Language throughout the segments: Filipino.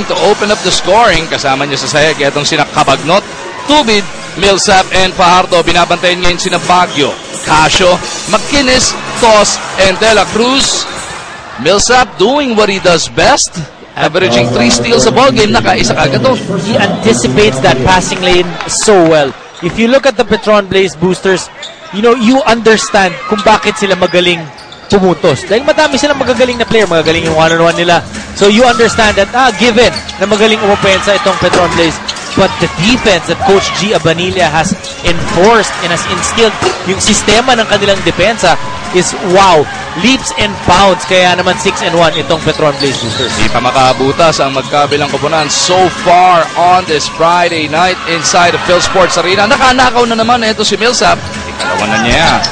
looking to open up the scoring. Kasama niya sa sayag itong sina Cabagnot, Tubid, Millsap, and Fajardo. Binabantayan ngayon sina Baguio, Casio, McInnes, Tos, and De La Cruz. Millsap doing what he does best, averaging 3 steals a ball game. Nakaisa kagad doon. He anticipates that passing lane so well. If you look at the Petron Blaze boosters, you know, you understand kung bakit sila magaling pumutos. Dahil madami silang magagaling na player, magagaling yung one-on-one nila. So you understand that, given na magaling umupensa itong Petron Blaze, but the defense that Coach G. Abanilla has enforced and has instilled, yung sistema ng kanilang depensa is wow, leaps and bounds. Kaya naman 6-1 itong Petron Blaze boosters. Di pa makabutas ang magkabilang koponan so far on this Friday night inside of Phil Sports Arena. Nakanakaw na naman ito si Millsap. Ikalawa na niya.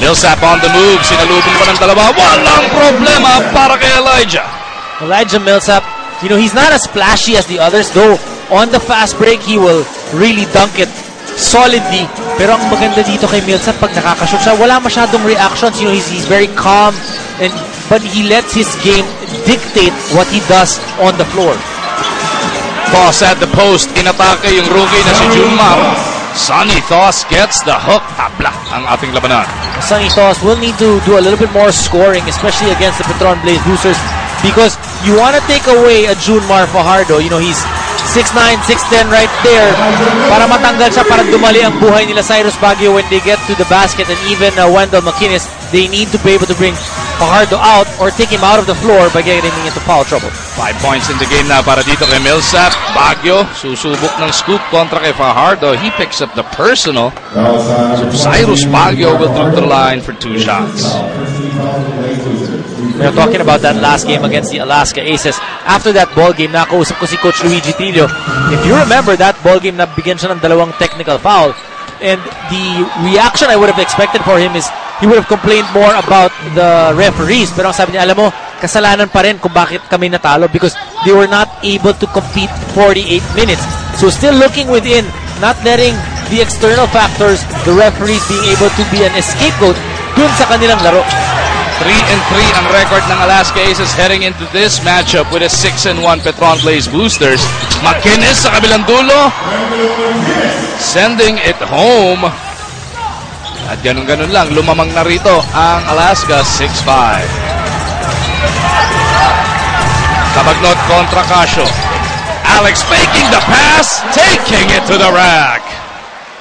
Millsap on the move. Sinalubong pa ng dalawa. Walang problema para kay Elijah. Elijah Millsap, you know, he's not as flashy as the others, though on the fast break, he will really dunk it solidly. Pero ang maganda dito kay Millsap, pag nakakashoot siya, wala masyadong reactions. You know, he's very calm, but he lets his game dictate what he does on the floor. Toss at the post. Inatake yung rookie na si Junmar. Sonny Toss gets the hook. Tabla ang ating labanan. Sonny Toss will need to do a little bit more scoring, especially against the Petron Blaze boosters, because you want to take away a Junmar Fajardo. You know, he's 6'9", 6'10" right there. Para matanggal siya, para dumali ang buhay nila Cyrus Baguio when they get to the basket, and even Wendell McInnes, they need to be able to bring Fajardo out or take him out of the floor by getting him into foul trouble. 5 points in the game na para dito kay Millsap. Baguio, susubok ng scoop kontra kay Fajardo. He picks up the personal. So Cyrus Baguio will through the line for 2 shots. We're talking about that last game against the Alaska Aces. After that ball game, nakausap ko si Coach Luigi Trillo. If you remember that ball game, nabigyan siya ng 2 technical foul. And the reaction I would have expected for him is he would have complained more about the referees. Pero ang sabi niya, alam mo, kasalanan pa rin kung bakit kami natalo because they were not able to compete 48 minutes. So still looking within, not letting the external factors, the referees being able to be an scapegoat dun sa kanilang laro. 3-3 ang record ng Alaska Aces heading into this matchup with a 6-1 Petron Blaze boosters. McInnes sa kabilang dulo, sending it home. At ganun-ganun lang, lumamang na rito ang Alaska 6-5. Cabagnot kontra Casio. Alex making the pass, taking it to the rack.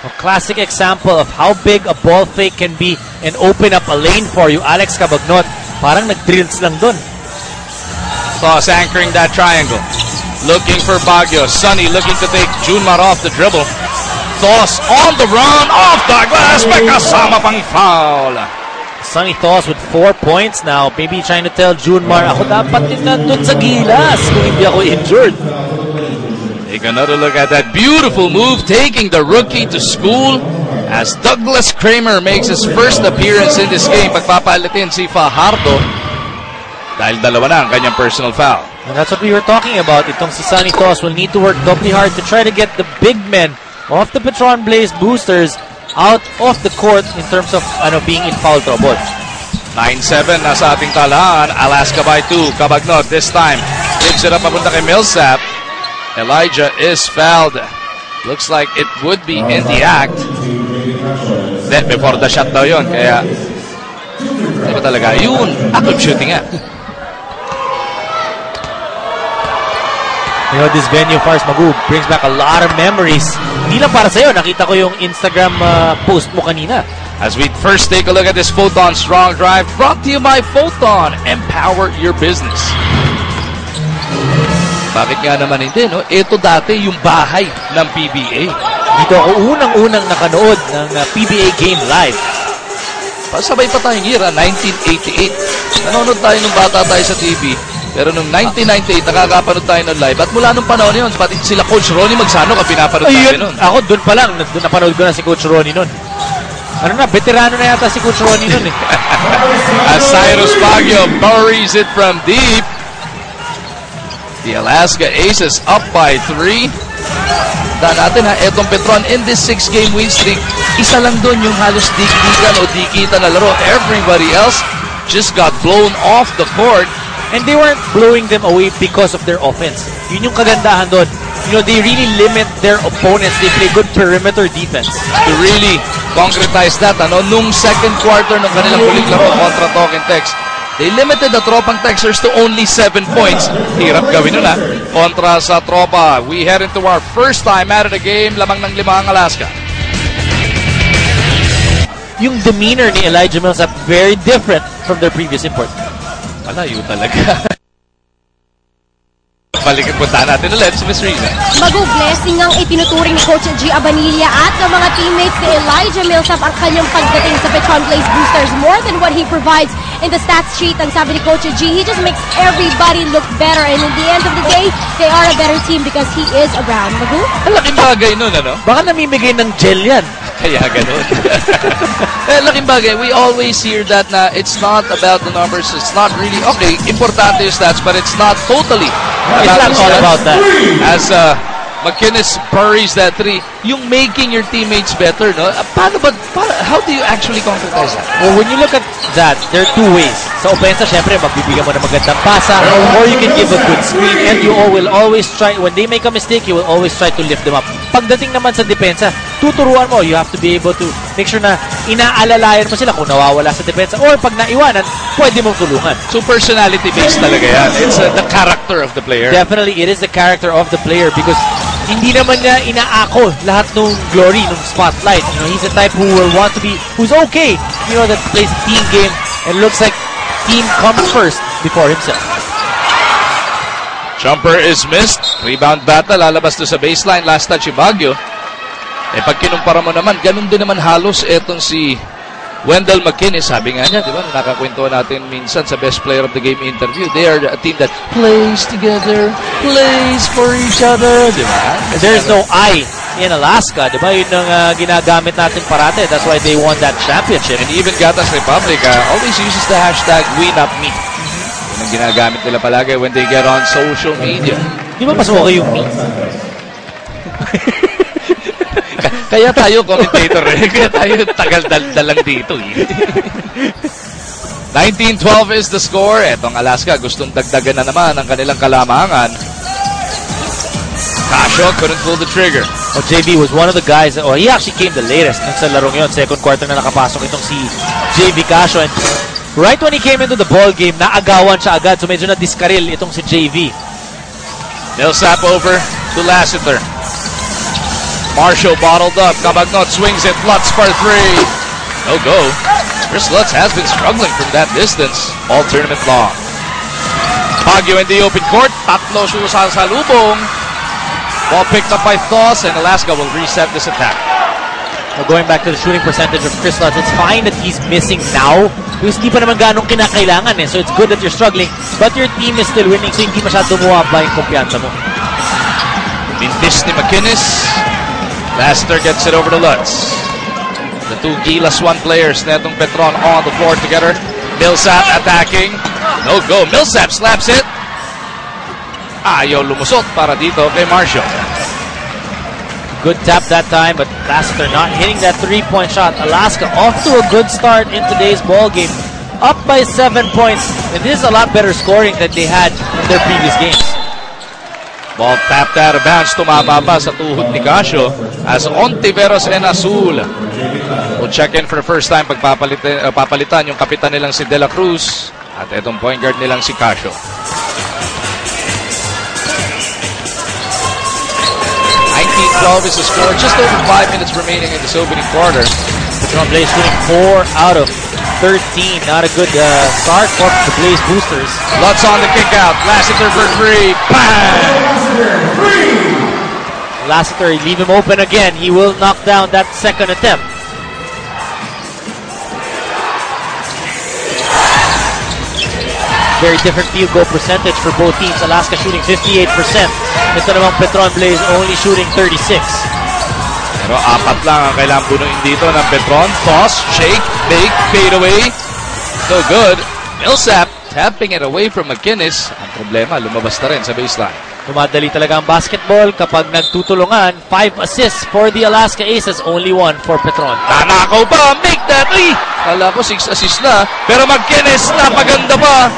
A classic example of how big a ball fake can be and open up a lane for you. Alex Cabagnot, parang nag-drills lang dun. Toss anchoring that triangle. Looking for Baguio. Sonny looking to take Junmar off the dribble. Toss on the run, off the glass. May kasama pang foul. Sonny Toss with 4 points now. Maybe trying to tell Junmar, ako dapat din nandun sa gilas kung hindi ako injured. Take another look at that beautiful move, taking the rookie to school as Douglas Kramer makes his first appearance in this game. Pagpapalitin si Fajardo dahil dalawa na ang kanyang personal foul. And that's what we were talking about. Itong si Sonny Toss will need to work doubly hard to try to get the big men of the Petron Blaze boosters out of the court in terms of being in foul trouble. 9-7 na sa ating talaan. Alaska by 2. Cabagnot this time gives it up papunta kay Millsap. Elijah is fouled. Looks like it would be in the act. Then before the shot daw yun. Kaya di ba talaga? Yun, act of shooting nga. You know, this venue, Fars Magoo, brings back a lot of memories. Hindi lang para sa'yo. Nakita ko yung Instagram post mo kanina. As we first take a look at this Photon Strong Drive, brought to you by Photon. Empower your business. Bakit nga naman hindi, no? Ito dati yung bahay ng PBA. Dito ako unang-unang nakanood ng PBA game live. Pasabay pa tayong year, 1988. Nanonood tayo nung bata tayo sa TV. Pero nung 1998, nakakapanood tayo ng live. At mula nung panahon yun, pati sila Coach Ronnie Magsano ka pinapanood tayo nun. Ako doon pa lang, doon napanood ko na si Coach Ronnie nun. Ano na, veterano na yata si Coach Ronnie nun eh. As Cyrus Baguio buries it from deep. The Alaska Aces up by 3. Tandaan natin ha, etong Petron in this 6-game win streak, isa lang doon yung halos di-dikan o di-kita na laro. Everybody else just got blown off the court. And they weren't blowing them away because of their offense. Yun yung kagandahan doon. You know, they really limit their opponents. They play good perimeter defense. To really concretize that, nung second quarter ng kanilang huling laro kontra Talking Tex, they limited the Tropang Texers to only 7 points. Hirap gawin nun, kontra sa Tropa. We head into our first time out of the game. Lamang ng 5 ang Alaska. Yung demeanor ni Elijah Millsap very different from their previous import. Malayo talaga. Balikin punta natin ulit si Miss Riza. Mag-blessing ang itinuturing ni Coach G. Abanilla at ng mga teammates ni Elijah Millsap ang kanyang pagdating sa Petron Blaze Boosters. More than what he provides in the stats sheet, ang sabi ni Coach G, he just makes everybody look better. And in the end of the day, they are a better team because he is around. Magu? Ang laking bagay nun, Baka namimigay ng gel yan. Kaya ganun. Laking bagay. We always hear that na it's not about the numbers. It's not really, okay, importante yung stats, but it's not totally It's not all about that. As McInnes buries that 3, yung making your teammates better, no? How do you actually concretize that? Well, when you look at that, there are 2 ways. Sa opensa, syempre, magbibigyan mo ng magandang pasa, or you can give a good screen, and you will always try, when they make a mistake, you will always try to lift them up. Pagdating naman sa depensa, tuturuan mo, you have to be able to make sure na inaalalayan mo sila kung nawawala sa depensa, or pag naiwanan, pwede mong tulungan. So personality-based talaga yan. It's the character of the player. Definitely, it is the character of the player because hindi naman niya inaako lahat ng glory, ng spotlight. You know, he's the type who will want to be, who's okay, you know, that plays a team game and looks like team comes first before himself. Jumper is missed. Rebound battle, lalabas to sa baseline. Last touch si Baguio. Pag kinumpara mo naman, ganun din naman halos etong si Wendell McInnes. Sabi nga niya, di ba, nakakwentuhan natin minsan sa Best Player of the Game interview, they are a team that plays together, plays for each other, di ba? There's no I in Alaska, di ba? Yun ang ginagamit natin parate. That's why they won that championship. And even Gatas Republic always uses the hashtag #WeNotMe. Yun ang ginagamit nila palagi when they get on social media. Di ba mas okay yung me? Kaya tayo commentator kaya tayo tagal dalang dito 19-12 is the score. Etong Alaska gustong dagdagan na naman ang kanilang kalamangan. Casio couldn't pull the trigger. Oh, JV was one of the guys, he actually came the latest sa larong yun. Second quarter na nakapasok itong si JV Casio. And right when he came into the ball game, naagawan siya agad. So medyo na-diskaril itong si JV. Millsap over to Lassiter. Marshall bottled up. Cabagnot swings it. Lutz for 3. No go. Chris Lutz has been struggling from that distance all tournament long. Baguio in the open court. Tatlo siya sa lubong. Ball picked up by Thos, and Alaska will reset this attack. Now going back to the shooting percentage of Chris Lutz, it's fine that he's missing now because hindi pa naman ganong kinakailangan So it's good that you're struggling, but your team is still winning, so hindi masyado bumaba yung kumpiyansa mo. Mintis ni McInnes. Lassiter gets it over to Lutz. The 2 Gilas 1 players, netong Petron on the floor together. Millsap attacking. No go. Millsap slaps it. Ayaw lumusot para dito kay Marshall. Good tap that time, but Lassiter not hitting that 3-point shot. Alaska off to a good start in today's ball game. Up by 7 points. And this is a lot better scoring than they had in their previous games. Ball tapped out of bounds. Tumama pa sa tuhod ni Casio as Ontiveros and Azul will check in for the first time papalitan yung kapitan nilang si De La Cruz at itong point guard nilang si Casio. 19-12 is the score. Just over 5 minutes remaining in this opening quarter. Petron Blaze shooting 4 out of 13. Not a good start for the Blaze Boosters. Lutz on the kick out. Lassiter for 3. Bang! Lassiter, leave him open again. He will knock down that second attempt. Very different field goal percentage for both teams. Alaska shooting 58%. Ito namang Petron Blaze only shooting 36%. Pero 4 lang ang kailangan punuin dito ng Petron. Toss, shake, bake, fade away. So good. Millsap tapping it away from McInnes. Ang problema, lumabas na rin sa baseline. Tumadali talaga ang basketball kapag nagtutulungan. 5 assists for the Alaska Aces, only 1 for Petron. Nanakaw pa, make that 3! Kala ko 6 assists na, pero McInnes napaganda pa.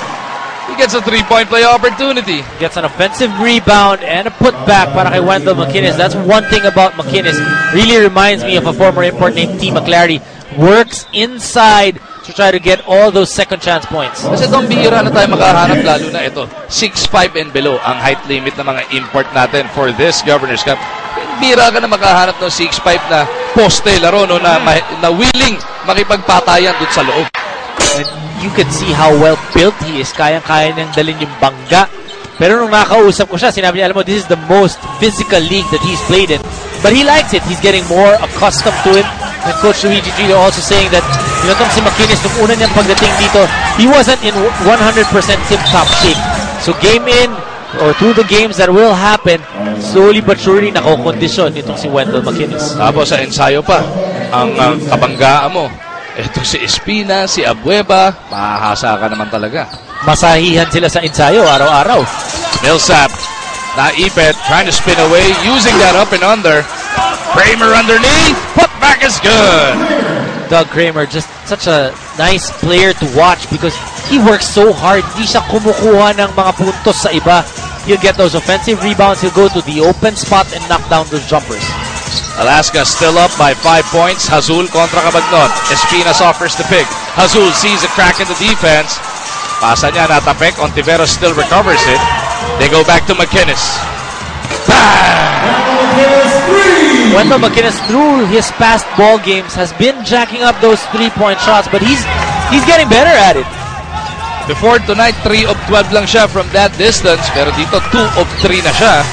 He gets a 3-point play opportunity. Gets an offensive rebound and a putback para kay Wendell McInnes. That's one thing about McInnes. Really reminds me of a former import named T. McClary. Works inside to try to get all those second chance points. Kasi itong bihira na tayo makahanap, lalo na ito. 6'5" and below ang height limit ng mga import natin for this Governor's Cup. Bihira ka na makahanap ng 6'5" na poste laro, no, na willing makipagpatayan doon sa loob. And you can see how well built he is. Kayang-kaya niyang dalhin yung bangga. Pero nung nakausap ko siya, sinabi niya, alam mo, this is the most physical league that he's played in. But he likes it. He's getting more accustomed to it. And Coach Luigi Trillo also saying that, you know, si McInnes, nung una niyang pagdating dito, he wasn't in 100% tip-top shape. So game in, or through the games that will happen, slowly but surely nakokondisyon itong si Wendell McInnes. Tapos sa ensayo pa, ang kabanggaan mo. Ito si Espina, si Abueva, mahahasa ka naman talaga. Masahihan sila sa ensayo araw-araw. Millsap, naipit, trying to spin away, using that up and under. Kramer underneath, putback is good. Doug Kramer, just such a nice player to watch because he works so hard. Hindi siya kumukuha ng mga puntos sa iba. He'll get those offensive rebounds. He'll go to the open spot and knock down those jumpers. Alaska still up by 5 points. Hazul kontra Cabagnot. Espinas offers the pick. Hazul sees a crack in the defense. Pasa niya, natapek. Ontiveros still recovers it. They go back to McInnes. Bang! Wendell McInnes, through his past ball games, has been jacking up those 3-point shots, but he's getting better at it. Before tonight, 3 of 12 lang siya from that distance. Pero dito, 2 of 3 na siya.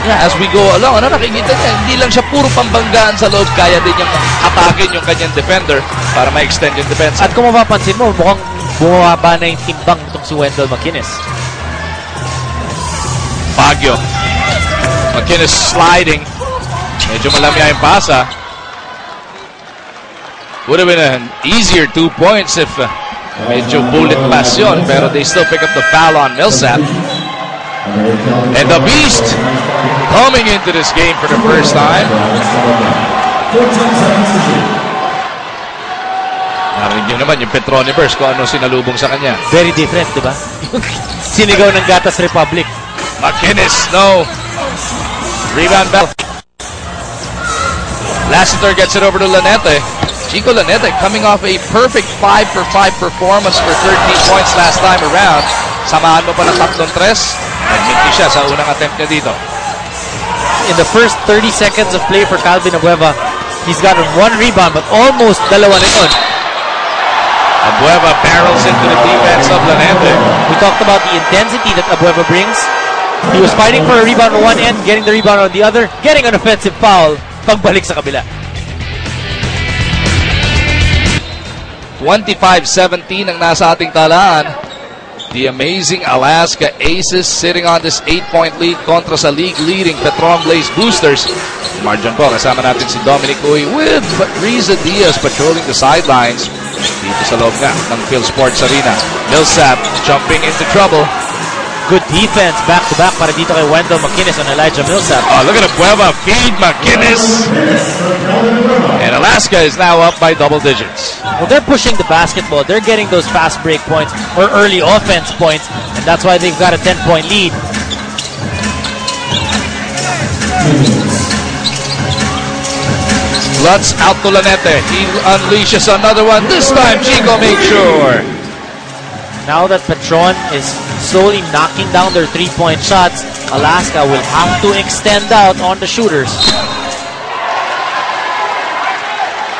Yeah, as we go along, nakikita niya, hindi lang siya puro pambanggaan sa loob. Kaya din niyang atakin yung kanyang defender para ma-extend yung defense. At kung mapapansin mo, mukhang bumaba na yung timbang itong si Wendell McInnes. Baguio. McInnes sliding. Medyo malamya yung pasa. Would have been an easier 2 points if medyo bullet pass yun. Pero they still pick up the foul on Millsap. And the Beast coming into this game for the first time. Narinig nyo naman yung Petronivers kung ano sinalubong sa kanya. Very different, di ba? Sinigaw ng Gatas Republic. McInnes, no. Rebound back. Lassiter gets it over to Lanete. Chico Lanete coming off a perfect 5-for-5 performance for 13 points last time around. Samahan mo pa ng 3-3. Nag-minty siya sa unang attempt niya dito. In the first 30 seconds of play for Calvin Abueva, he's gotten 1 rebound but almost dalawa na yun. Abueva barrels into the defense of Lanete. We talked about the intensity that Abueva brings. He was fighting for a rebound on one end, getting the rebound on the other, getting an offensive foul, pagbalik sa kabila. 25-17 ang nasa ating talaan. The amazing Alaska Aces sitting on this 8-point lead kontra sa league-leading Petron Blaze Boosters. Marjan po, kasama natin si Dominic Uy with Riza Diaz patrolling the sidelines dito sa loob nga ng Phil Sports Arena. Millsap jumping into trouble. Good defense, back-to-back para dito kay Wendell McInnes and Elijah Millsap. Oh, look at Abueva feed McInnes. And Alaska is now up by double digits. Well, they're pushing the basketball. They're getting those fast break points or early offense points, and that's why they've got a 10-point lead. Lutz out to Lanete. He unleashes another one. This time, Chico makes sure. Now that Petron is slowly knocking down their 3-point shots, Alaska will have to extend out on the shooters.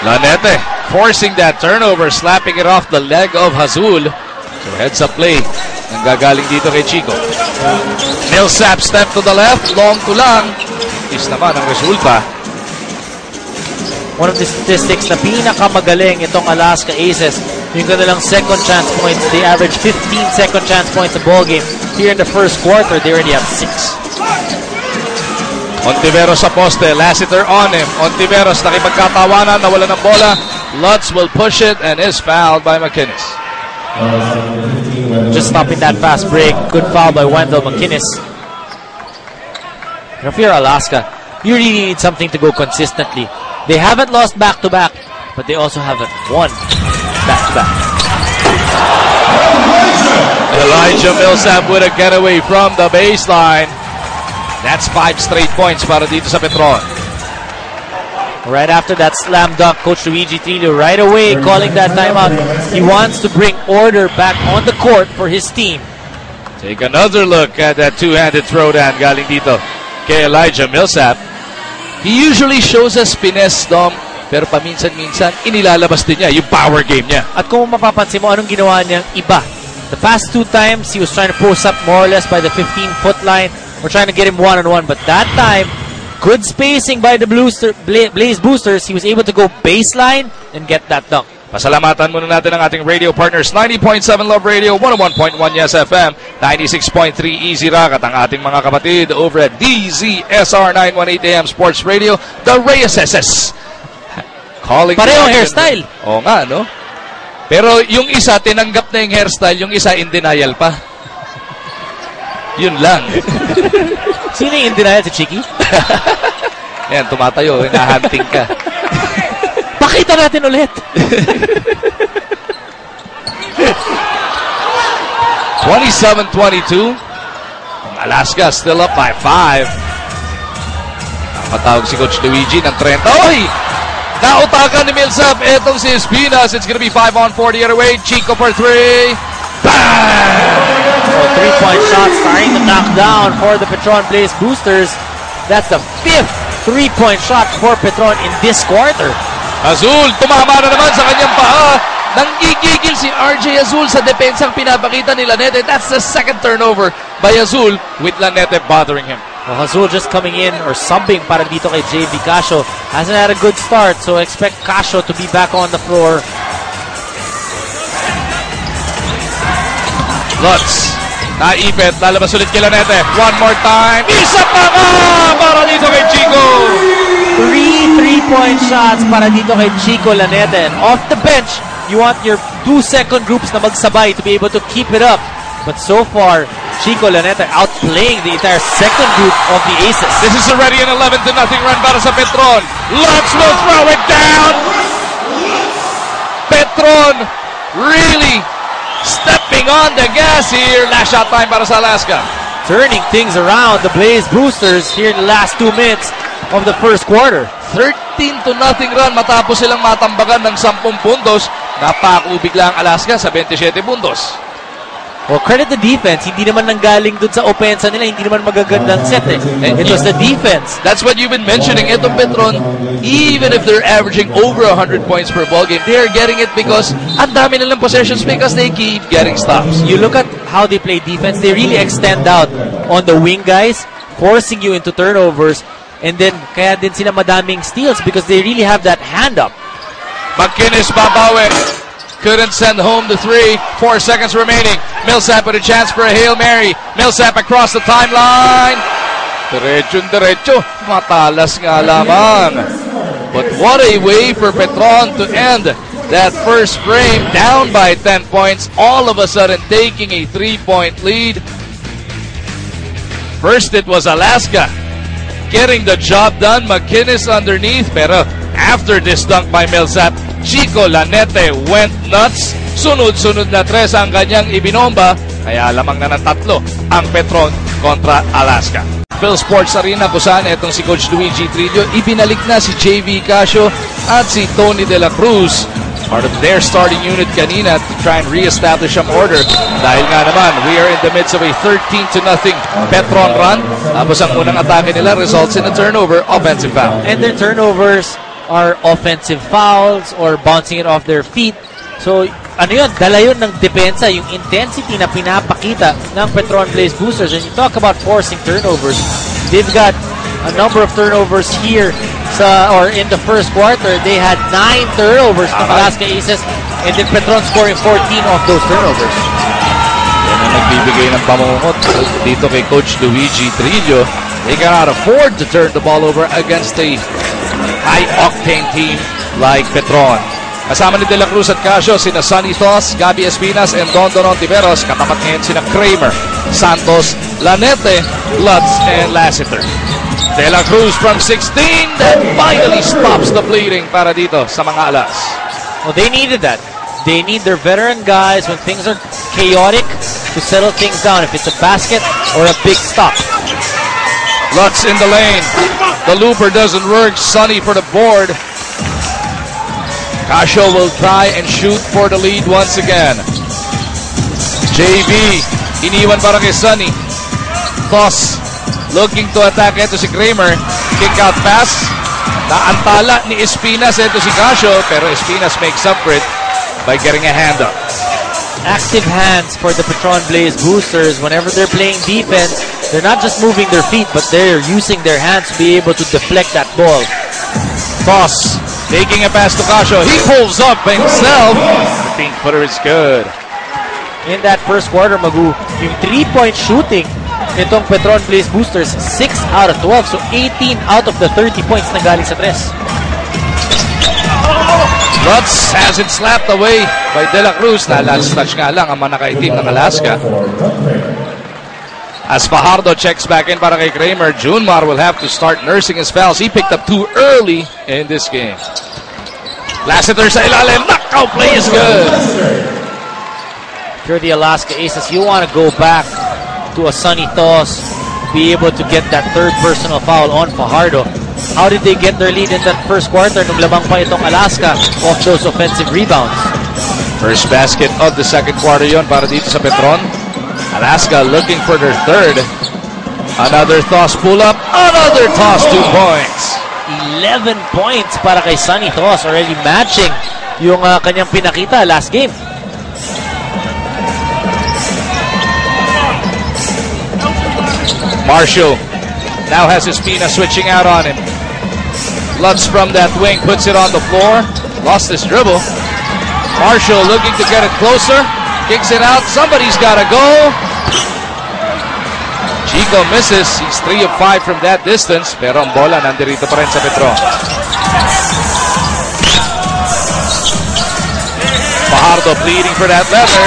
Lanete forcing that turnover, slapping it off the leg of Hazul. So heads up play ang gagaling dito kay Chico. Millsap step to the left, long to lang. Is naman ang resulta. One of the statistics na pinakamagaling itong Alaska Aces, yung kanilang second chance points. They average 15 second chance points a ball game. Here in the first quarter, they already have 6. Ontiveros sa poste, Lassiter on him. Ontiveros nakipagkatawanan, nawala ng bola. Lutz will push it and is fouled by McInnes. Just stopping that fast break. Good foul by Wendell McInnes. And if you're Alaska, you really need something to go consistently. They haven't lost back-to-back, but they also haven't won back-to-back. Elijah Millsap with a getaway from the baseline. That's 5 straight points para dito sa Petron. Right after that slam dunk, Coach Luigi Trillo right away calling that timeout. He wants to bring order back on the court for his team. Take another look at that two-handed throwdown galing dito kay Elijah Millsap. He usually shows us finesse, Dom, pero paminsan-minsan inilalabas din niya yung power game niya. At kung mapapansin mo, anong ginawa niyang iba? The past 2 times, he was trying to post up more or less by the 15-foot line. We're trying to get him one-on-one, but that time, good spacing by the Blaze Boosters. He was able to go baseline and get that dunk. Pasalamatan muna natin ang ating radio partners. 90.7 Love Radio, 101.1 Yes FM, 96.3 Easy Rock, at ang ating mga kapatid over at DZSR 918 AM Sports Radio, the Reyes SS. Parehong hairstyle. Oo nga, no? Pero yung isa, tinanggap na yung hairstyle, yung isa, in denial pa. Yun lang. Sino yung in denial? Si Chiki? Yan, tumatayo. Hinahunting ka. Pakita natin ulit. 27-22. Alaska still up by 5. Patawag si Coach Luigi ng 30. Oy! Nautakan ni Millsap. Etong si Espinas. It's gonna be 5-on-4 the other way. Chico for 3. Bang! So 3-point shot starting to knock down for the Petron Blaze Boosters. That's the 5th 3-point shot for Petron in this quarter. Azul, tumama na naman sa kanyang paa. Nanggigigil si RJ Azul sa depensang pinapakita ni Lanete. That's the second turnover by Azul with Lanete bothering him. Well, Azul just coming in or subbing para dito kay JV Casio. Hasn't had a good start, so expect Casio to be back on the floor. Lutz, naipit, lalabas ulit kay Lanete. One more time. Isa pa nga para dito kay Chico. 3 3-point shots para dito kay Chico Lanete. And off the bench, you want your 2-second groups na magsabay to be able to keep it up. But so far, Chico Lanete outplaying the entire second group of the Aces. This is already an 11-0 run para sa Petron. Lutz will throw it down. Petron really stepping on the gas here. Last shot time para sa Alaska. Turning things around, the Blaze Boosters here in the last 2 minutes of the first quarter. 13-0 run matapos silang matambagan ng 10 puntos. Napako bigla ang Alaska sa 27 puntos. Well, credit the defense. Hindi naman nanggaling dun sa opensa nila. Hindi naman magagandang set eh. It was the defense. That's what you've been mentioning. Itong Petron, even if they're averaging over 100 points per ball game, they're getting it because ang dami nilang possessions because they keep getting stops. You look at how they play defense. They really extend out on the wing guys, forcing you into turnovers. And then, kaya din sila madaming steals because they really have that hand up. McInnes babawi. Couldn't send home the 3. 4 seconds remaining. Millsap with a chance for a Hail Mary. Millsap across the timeline. Diretso. Matalas nga lamang. But what a way for Petron to end that first frame. Down by 10 points. All of a sudden taking a 3-point lead. First it was Alaska getting the job done. McInnes underneath. Pero after this dunk by Millsap, Chico Lanete went nuts. Sunod-sunod na 3 ang kanyang ibinomba. Kaya lamang na ng 3 ang Petron kontra Alaska. Phil Sports Arena kung saan itong si Coach Luigi Trillo, ibinalik na si JV Casio at si Tony De La Cruz. Part of their starting unit kanina to try and re-establish some order. Dahil nga naman, we are in the midst of a 13-0 Petron run. Tapos ang unang atake nila results in a turnover, offensive foul. And their turnovers are offensive fouls or bouncing it off their feet. So, ano yun? Dala yun ng depensa, yung intensity na pinapakita ng Petron Blaze Boosters. And you talk about forcing turnovers, they've got a number of turnovers here in the first quarter. They had 9 turnovers ng Alaska Aces, and then Petron scoring 14 of those turnovers. Yan ang nagbibigay ng pamumukot dito kay Coach Luigi Trillo. They cannot afford to turn the ball over against a high-octane team like Petron. Kasama ni De La Cruz at Casio, sina Sonny Thos, Gabby Espinas, and Don Ontiveros. Katapat ngayon sina Kramer, Santos, Lanete, Lutz, and Lassiter. De La Cruz from 16 that finally stops the bleeding para dito sa mga Alas. Well, they needed that. They need their veteran guys when things are chaotic to settle things down, if it's a basket or a big stop. Lutz in the lane. The looper doesn't work. Sunny for the board. Casio will try and shoot for the lead once again. JB, iniwan para kay Sunny. Toss, looking to attack. Ito si Kramer. Kick out pass. Naantala ni Espinas. Ito si Casio, pero Espinas makes up for it by getting a hand up. Active hands for the Petron Blaze boosters. Whenever they're playing defense, they're not just moving their feet, but they're using their hands to be able to deflect that ball. Toss, taking a pass to Casio. He pulls up himself. The pink footer is good. In that first quarter, Magu, yung 3-point shooting nitong Petron Blaze boosters, 6 out of 12. So 18 out of the 30 points na galing sa tres. Lutz has it slapped away by De La Cruz. Last touch nga lang ang manakaitim ng Alaska. As Fajardo checks back in para kay Kramer, Junmar will have to start nursing his fouls. He picked up too early in this game. Lassiter sa ilalim. Knockout play is good. If you're the Alaska Aces, you want to go back to a Sunny toss, be able to get that third personal foul on Fajardo. How did they get their lead in that first quarter nung lamang pa itong Alaska off those offensive rebounds? First basket of the second quarter yon para dito sa Petron. Alaska looking for their third. Another toss pull up. Another toss, 2 points. 11 points para kay Sunny Toss, already matching yung kanyang pinakita last game. Marshall now has Espina switching out on him. Lutz from that wing puts it on the floor. Lost his dribble. Marshall looking to get it closer. Kicks it out. Somebody's got to go. Chico misses. He's 3 of 5 from that distance. Pero ang bola nandirito pa rin sa Petron. Fajardo pleading for that leather.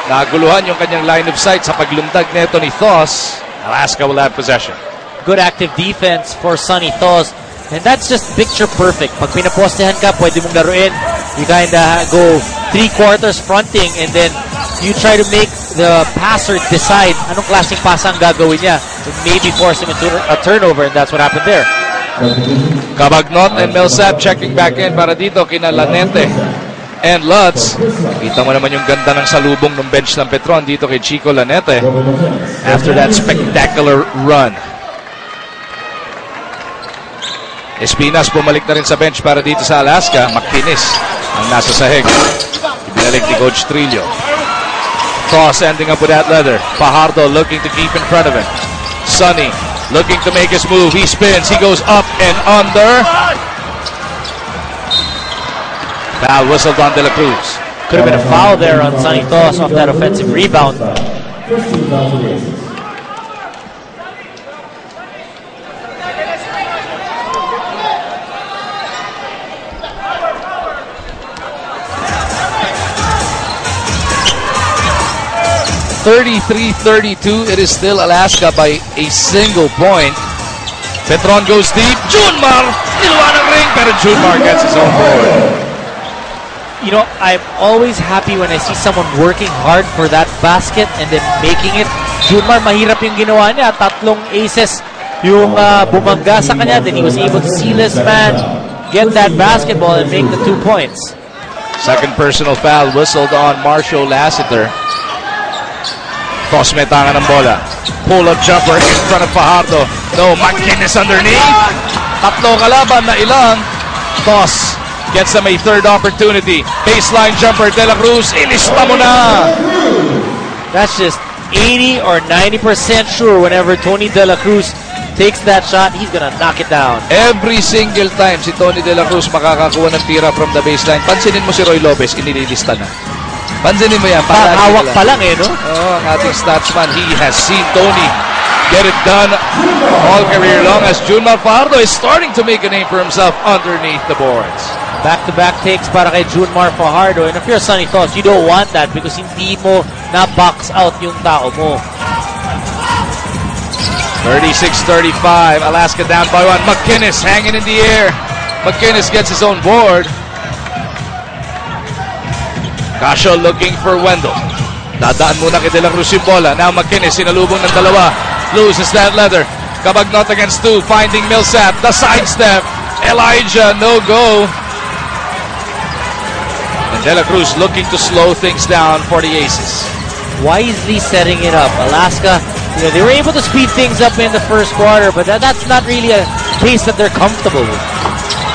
Naguluhan yung kanyang line of sight sa paglundag neto ni Thos. Alaska will have possession. Good active defense for Sunny Thos. And that's just picture perfect. Pag pinapostehan ka, pwede mong laruin. You kinda go 3 quarters fronting and then you try to make the passer decide anong klaseng pasa ang gagawin niya. And maybe force him into a turnover, and that's what happened there. Cabagnot and Millsap checking back in para dito kina Lanete and Lutz. Kita mo naman yung ganda ng salubong ng bench ng Petron dito kay Chico Lanete after that spectacular run. Espinas bumalik na rin sa bench para dito sa Alaska. Makinis ang nasa sahig. Ibinalik ni Coach Trillo. Toss ending up with that leather. Fajardo looking to keep in front of him. Sunny looking to make his move. He spins. He goes up and under. Foul whistled on De La Cruz. Could have been a foul there on Sunny Thos off that offensive rebound. (33-32). It is still Alaska by a single point. Petron goes deep. Junmar niluwa ng ring, pero Junmar gets his own board. You know, I'm always happy when I see someone working hard for that basket and then making it. Junmar, mahirap yung ginawa niya. 3 aces yung bumangga sa kanya. Then he was able to seal his man, get that basketball, and make the 2 points. Second personal foul whistled on Marshall Lassiter. Toss metangan ng bola. Pull-up jumper in front of Fajardo. No, McInnes underneath. 3 kalaban na ilang. Toss gets them a third opportunity. Baseline jumper, De La Cruz. Ilista mo na. That's just 80 or 90% sure whenever Tony De La Cruz takes that shot, he's gonna knock it down. Every single time si Tony De La Cruz makakakuha ng tira from the baseline, pansinin mo si Roy Lopez, inililista na. Pansinin mo yan. Hawak pa lang eh, no? Oh, ang ating statsman, he has seen Tony get it done all career long as Junmar Fajardo is starting to make a name for himself underneath the boards. Back-to-back takes para kay Junmar Fajardo. And if you're Sunny Thos, you don't want that because hindi mo na-box out yung tao mo. 36-35. Alaska down by 1. McInnes hanging in the air. McInnes gets his own board. Casio looking for Wendell. Dadaan muna kay De La Cruz yung bola. Now McKinnis, sinalubong ng dalawa. Loses that leather. Cabagnot against 2, finding Millsap. The sidestep. Elijah, no go. And De La Cruz looking to slow things down for the Aces. Wisely setting it up. Alaska, they were able to speed things up in the first quarter, but that's not really a pace that they're comfortable with.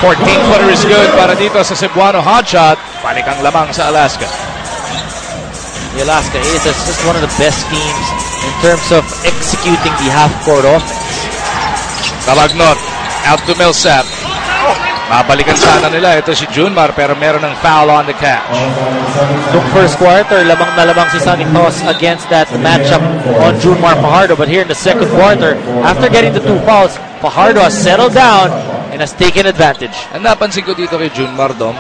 14-footer is good para dito sa Cebuano hotshot. Panikang lamang sa Alaska. The Alaska Aces is just one of the best teams in terms of executing the half-court offense. Cabagnot out to Millsap. Mabalikan sana nila. Ito si Junmar pero meron ng foul on the catch. Noong first quarter, lamang na lamang si Sonny Toss against that matchup on Junmar Fajardo. But here in the second quarter, after getting the 2 fouls, Fajardo has settled down and has taken advantage. Ang napansin ko dito kay Junmar, Dom,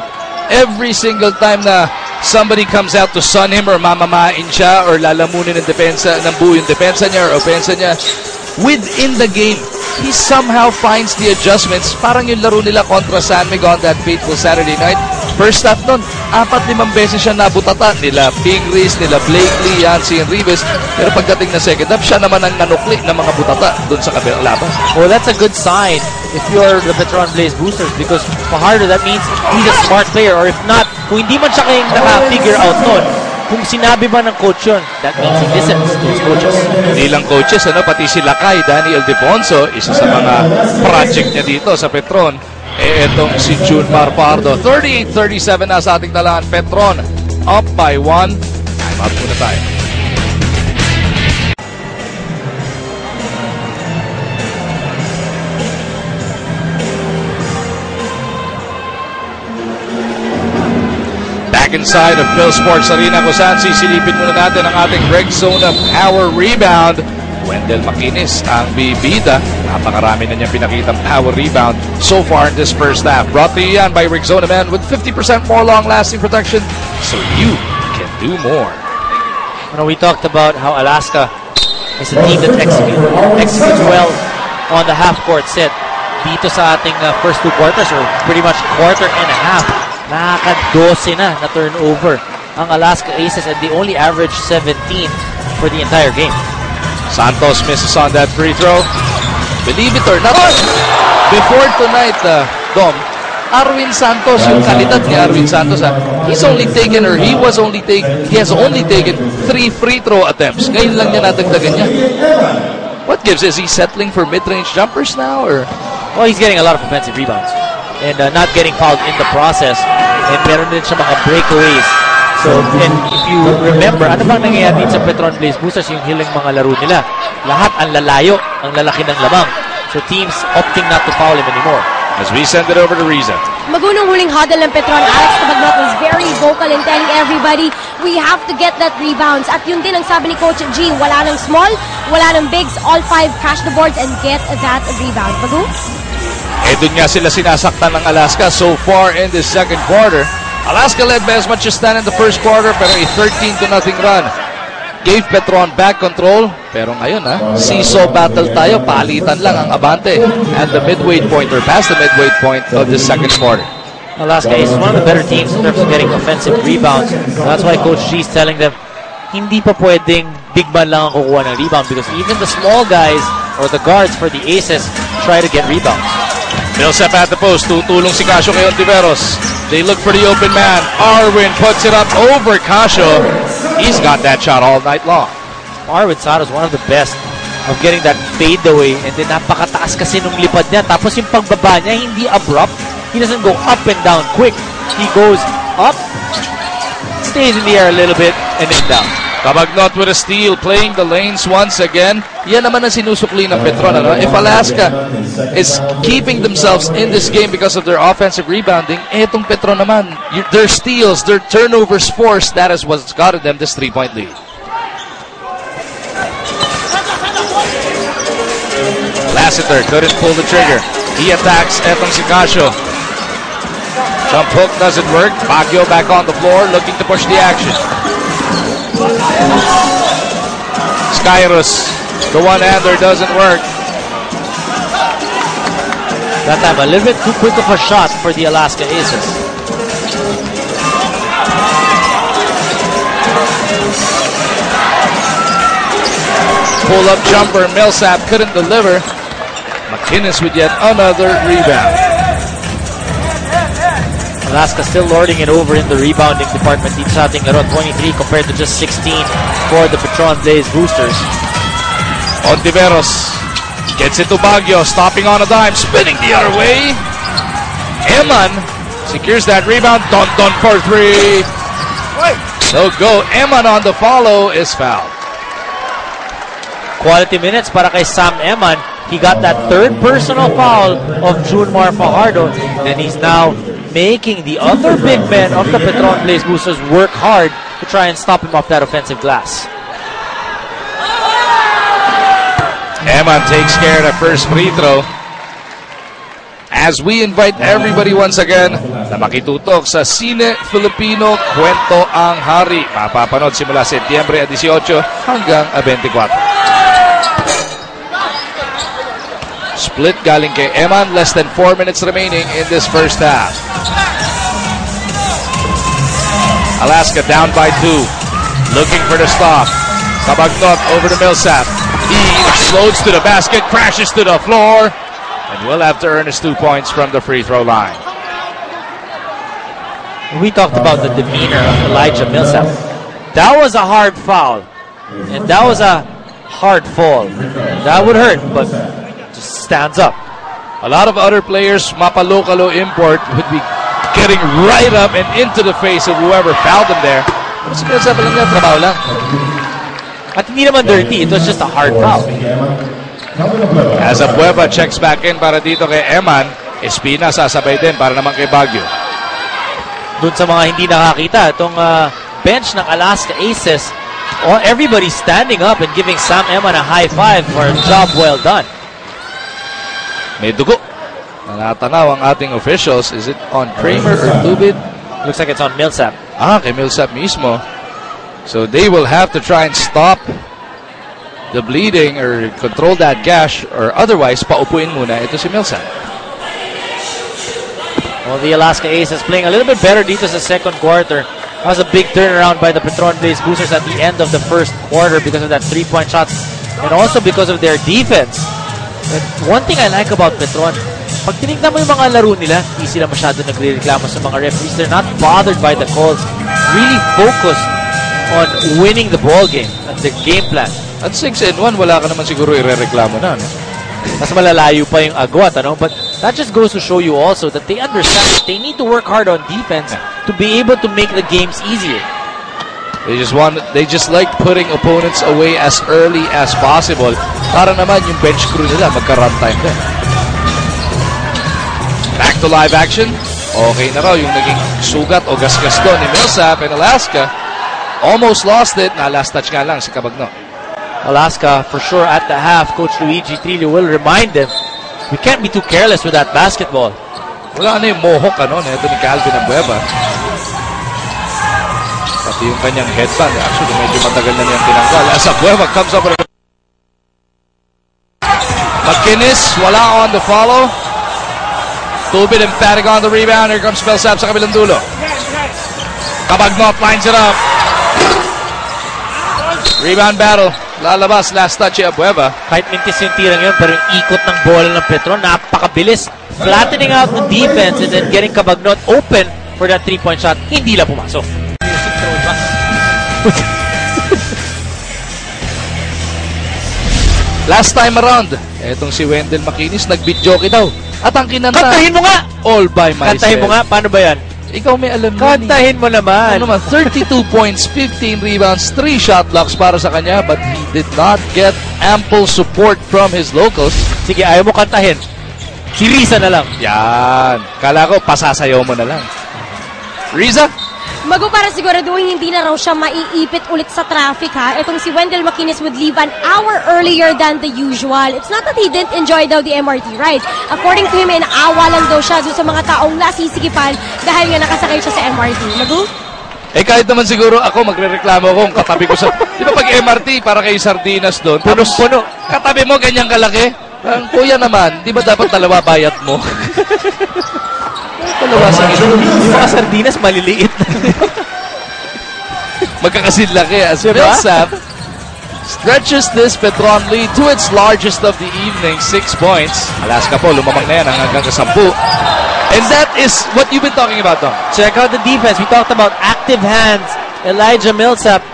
every single time na somebody comes out to sun him or mamamain siya or lalamunin ng depensa, ng buo yung depensa niya or opensa niya, within the game, he somehow finds the adjustments. Parang yung laro nila kontra San Miguel on that fateful Saturday night. First half nun, 4-5 beses siya nabutatan. Nila Pingris, nila Blakely, Yancy, and Rivas. Pero pagdating na second half, siya naman ang nanukli ng mga butata dun sa kabilang laban. Well, that's a good sign if you're the Petron Blaze Boosters because Fajardo, that means he's a smart player. Or if not, kung hindi man siya kayong naka-figure out nun, kung sinabi ba ng coach yun, that means he listens to his coaches. Hindi lang coaches, pati si Lakay, Danny Ildefonso, isa sa mga project niya dito sa Petron. Etong si Junmar Pardo. 38-37 na sa ating talaan. Petron up by 1. Time out muna tayo. Back inside of Phil Sports Arena kung saan sisilipin muna natin ang ating Red Zone of Power Rebound. Wendell Makinis ang bibida. Napakarami na niyang pinakitang power rebound so far in this first half. Brought to you yan by Rexona Man with 50% more long-lasting protection so you can do more. We talked about how Alaska is a team that executes well on the half-court set. Dito sa ating first 2 quarters or pretty much quarter and a half, nakaka-12 na turnover ang Alaska Aces and they only average 17 for the entire game. Santos misses on that free throw. Believe it or not, before tonight, Dom, Arwin Santos, yung kalidad ni Arwin Santos, he has only taken 3 free throw attempts. Ngayon lang niya natagdagan niya. What gives? Is he settling for mid-range jumpers now? Or? Well, he's getting a lot of offensive rebounds and not getting fouled in the process. And meron din siya mga breakaways. So, and if you remember, ano bang nangyayari sa Petron Blaze Boosters, yung hilang mga laro nila? Lahat ang lalayo, ang lalaki ng lamang. So, teams opting not to foul him anymore. As we send it over to Riza. Magunong huling huddle ng Petron. Alex Cabagnot was very vocal in telling everybody, we have to get that rebounds. At yun din ang sabi ni Coach G, wala ng small, wala ng bigs, all 5 crash the boards and get that rebound. Bagu? Doon nga sila sinasaktan ng Alaska so far in the second quarter. Alaska led by as much as 10 in the first quarter pero a 13-0 run. Gave Petron back control pero ngayon seesaw battle tayo, palitan lang ang abante at the midway point or past the midway point of the second quarter. Alaska is one of the better teams in terms of getting offensive rebounds. That's why Coach G is telling them hindi pa pwedeng big man lang ang kukuha ng rebound because even the small guys or the guards for the Aces try to get rebounds. Millsap at the post. Tutulong si Casio kay Ontiveros. They look for the open man. Arwin puts it up over Casio. He's got that shot all night long. Arwin Sato is one of the best of getting that fade away and then napakataas kasi nung lipad niya. Tapos yung pagbaba niya, hindi abrupt. He doesn't go up and down quick. He goes up, stays in the air a little bit, and then down. Cabagnot with a steal, playing the lanes once again. Yan naman ang sinusukli ng Petron. If Alaska is keeping themselves in this game because of their offensive rebounding, etong Petron naman, their steals, their turnovers forced, that is what's gotten them this 3-point lead. Lassiter couldn't pull the trigger. He attacks etong si Casio. Jump hook doesn't work. Baguio back on the floor, looking to push the action. Skyrus, the one-hander doesn't work. That time a little bit too quick of a shot for the Alaska Aces. Pull-up jumper, Millsap couldn't deliver. McInnes with yet another rebound. Alaska still lording it over in the rebounding department. Each shotting around 23 compared to just 16 for the Petron Blaze Boosters. Ontiveros gets it to Baguio, stopping on a dime, spinning the other way. Eman secures that rebound. Don for three. No go. Eman on the follow is fouled. Quality minutes para kay Sam Eman. He got that third personal foul of Junmar Fajardo, and he's now making the other big men of the Petron Blaze Boosters work hard to try and stop him off that offensive glass. Eman takes care of the first free throw. As we invite everybody once again na makitutok sa Cine Filipino Kwento ang Hari. Mapapanood simula Setyembre 18 hanggang 24. Split galing kay Eman. Less than 4 minutes remaining in this first half. Alaska down by 2. Looking for the stop. Cabagnot over to Millsap. He explodes to the basket, crashes to the floor, and will have to earn his 2 points from the free throw line. We talked about the demeanor of Elijah Millsap. That was a hard foul, and that was a hard fall. That would hurt, but just stands up. A lot of other players, mapalokalo import, would be getting right up and into the face of whoever fouled him there. Pero si Millsap lang yan, trabaho lang. At hindi naman dirty, it was just a hard foul. As Abueva checks back in para dito kay Eman, Espina sasabay din para naman kay Baguio. Doon sa mga hindi nakakita, itong bench ng Alaska Aces, everybody standing up and giving Sam Eman a high five for a job well done. May dugo. Nanatanaw ang ating officials. Is it on Kramer or Tubid? Looks like it's on Millsap. Kay Millsap mismo. So they will have to try and stop the bleeding or control that gash, or otherwise paupuin muna ito si Millsap. Well, the Alaska Aces playing a little bit better dito sa second quarter. That was a big turnaround by the Petron Blaze Boosters at the end of the first quarter because of that 3-point shot and also because of their defense. But one thing I like about Petron, pag tinignan mo yung mga laro nila, hindi sila masyado nagre-reklamo sa mga referees. They're not bothered by the calls. Really focused on winning the ball game and the game plan. At 6-1, wala ka naman siguro irereklamo na. No? Mas malalayo pa yung agwat, ano? But that just goes to show you also that they understand that they need to work hard on defense to be able to make the games easier. They just like putting opponents away as early as possible para naman yung bench crew nila magka-runtime din. Back to live action. Okay na raw yung naging sugat o gasgas doon ni Millsap and Alaska. Almost lost it. Na last touch nga lang si Cabagnot. Alaska, for sure, at the half, Coach Luigi Trillo will remind them, we can't be too careless with that basketball. Wala na yung mohawk, neto ni Calvin Abueva. Pati yung kanyang headband. Actually, medyo matagal na niyang tinanggal. As Abueva comes up with McInnes, wala on the follow. Tubid emphatic on the rebound. Here comes Millsap sa kabilang dulo. Cabagnot lines it up. Rebound battle. Lalabas, last touch yung Abueva. Kahit mintis yung tirang yun, pero yung ikot ng bola ng Petron, napakabilis. Flattening out the defense and then getting Cabagnot open for that 3-point shot. Hindi lang pumasok. Last time around, etong si Wendell McInnes, nag-beat-jockey daw. At ang kinanta, kantahin mo nga! All by myself. Kantahin mo nga, paano ba yan? Ikaw may alam kantahin mo naman. 32 points, 15 rebounds, 3 shot blocks para sa kanya, but he did not get ample support from his locals. Sige, ayaw mo kantahin. Si Riza na lang. Yan. Kala ko, pasasayaw mo na lang. Riza? Mago, para siguraduhin hindi na raw siya maiipit ulit sa traffic, ha? Itong si Wendell McInnes would leave an hour earlier than the usual. It's not that he didn't enjoy daw the MRT ride. According to him, inaawa lang daw siya doon sa mga taong nasisikipan dahil nga nakasakay siya sa MRT. Mago? Kahit naman siguro ako, magre-reklamo kung katabi ko sa... Di ba pag MRT, para kay sardinas doon? Punong-puno. Katabi mo, ganyang kalaki. Ang kuya naman, di ba dapat dalawa bayat mo? Dalawa sa ito. Yung mga sardinas, maliliit. magkakasinlaki as Diba? Millsap stretches this Petron lead to its largest of the evening, 6 points. Alaska po, lumamang na yan hanggang sa 10. And that is what you've been talking about, Dom. Check out the defense. We talked about active hands. Elijah Millsap,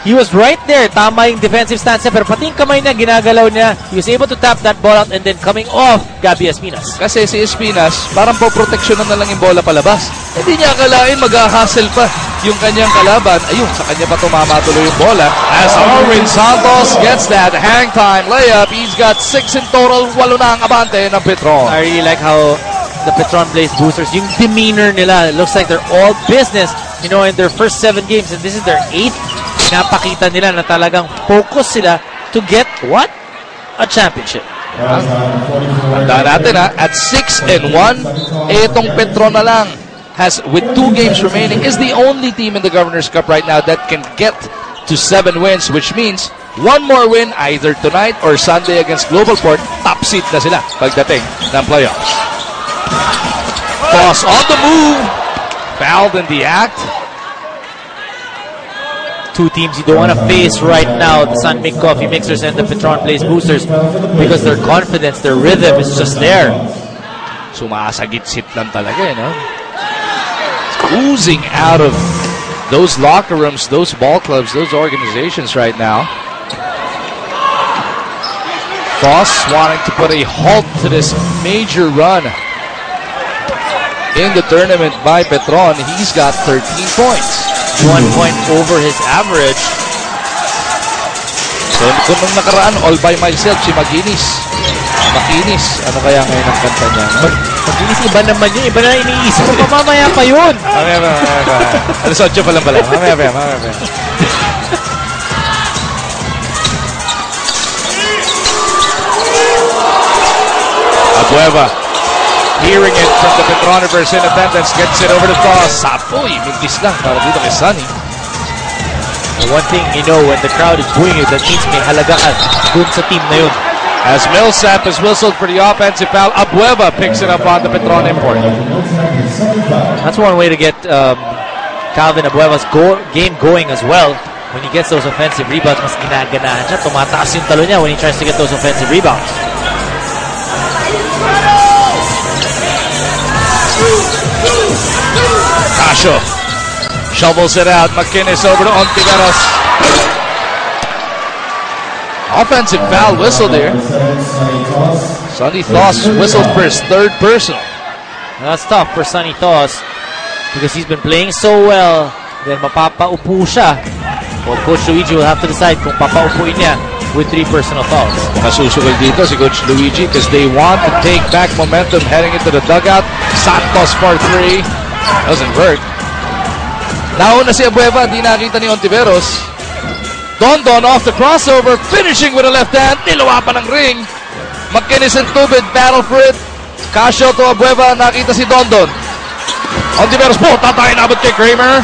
he was right there. Tama yung defensive stance niya, pero pati yung kamay niya, ginagalaw niya. He was able to tap that ball out and then coming off Gabby Espinas. Kasi si Espinas, parang po proteksyonan na lang yung bola palabas. Hindi niya akalain mag-hustle pa yung kanyang kalaban. Ayun, sa kanya pa tumama tuloy yung bola. As Arwin Santos gets that hang time layup, he's got 6 in total. 8 na ang abante ng Petron. I really like how the Petron Blaze boosters, yung demeanor nila, it looks like they're all business, you know, in their first 7 games, and this is their 8th. Napakita nila na talagang focus sila to get what? A championship. Tandaan natin at 6-1, itong Petron na lang has, with 2 games remaining, is the only team in the Governor's Cup right now that can get to 7 wins, which means 1 more win either tonight or Sunday against Globalport, top seed na sila pagdating ng playoffs. Toss on the move, fouled in the act. 2 teams you don't want to face right now, the Sun Mink Coffee Mixers and the Petron Blaze Boosters, because their confidence, their rhythm is just there. Sumasagit-sit lang talaga, no? Oozing out of those locker rooms, those ball clubs, those organizations right now. Foss wanting to put a halt to this major run in the tournament by Petron. He's got 13 points. 1 point over his average. So, kung nung nakaraan, all by myself, si Maginis. Makinis. Ano kaya ngayon ang kanta niya? Maginis, iba naman yun. Iba na iniisip ko. Mamaya pa yun. Mamaya. Alas 8 pa lang pala. Mamaya. Abueva, hearing it from the Petronivers in attendance, gets it over the toss. Sapoy, mintis lang para dito kay Sunny. One thing you know, when the crowd is booing you, that means may halaga ka dun sa team na yun. As Millsap is whistled for the offensive foul, Abueva picks it up on the Petron import. That's one way to get Calvin Abueva's game going as well. When he gets those offensive rebounds, mas ginaganahan siya. Tumataas yung talo niya when he tries to get those offensive rebounds. Casio shovels it out. McInnes over to Ontiveros. Offensive foul whistle there. Sonny Thoss whistled for his 3rd personal. That's tough for Sonny Thoss because he's been playing so well. Then mapapaupo siya. Well, Coach Luigi will have to decide kung papaupuin niya with 3 personal fouls. Masusugal dito si Coach Luigi because they want to take back momentum heading into the dugout. Santos for 3. Doesn't work. Nauna si Abueva, di nakita ni Ontiveros. Dondon off the crossover, finishing with a left hand. Nilawa pa ng ring. McInnes and Tubid battle for it. Casio to Abueva, nakita si Dondon. Ontiveros po, tatayin abot kay Kramer.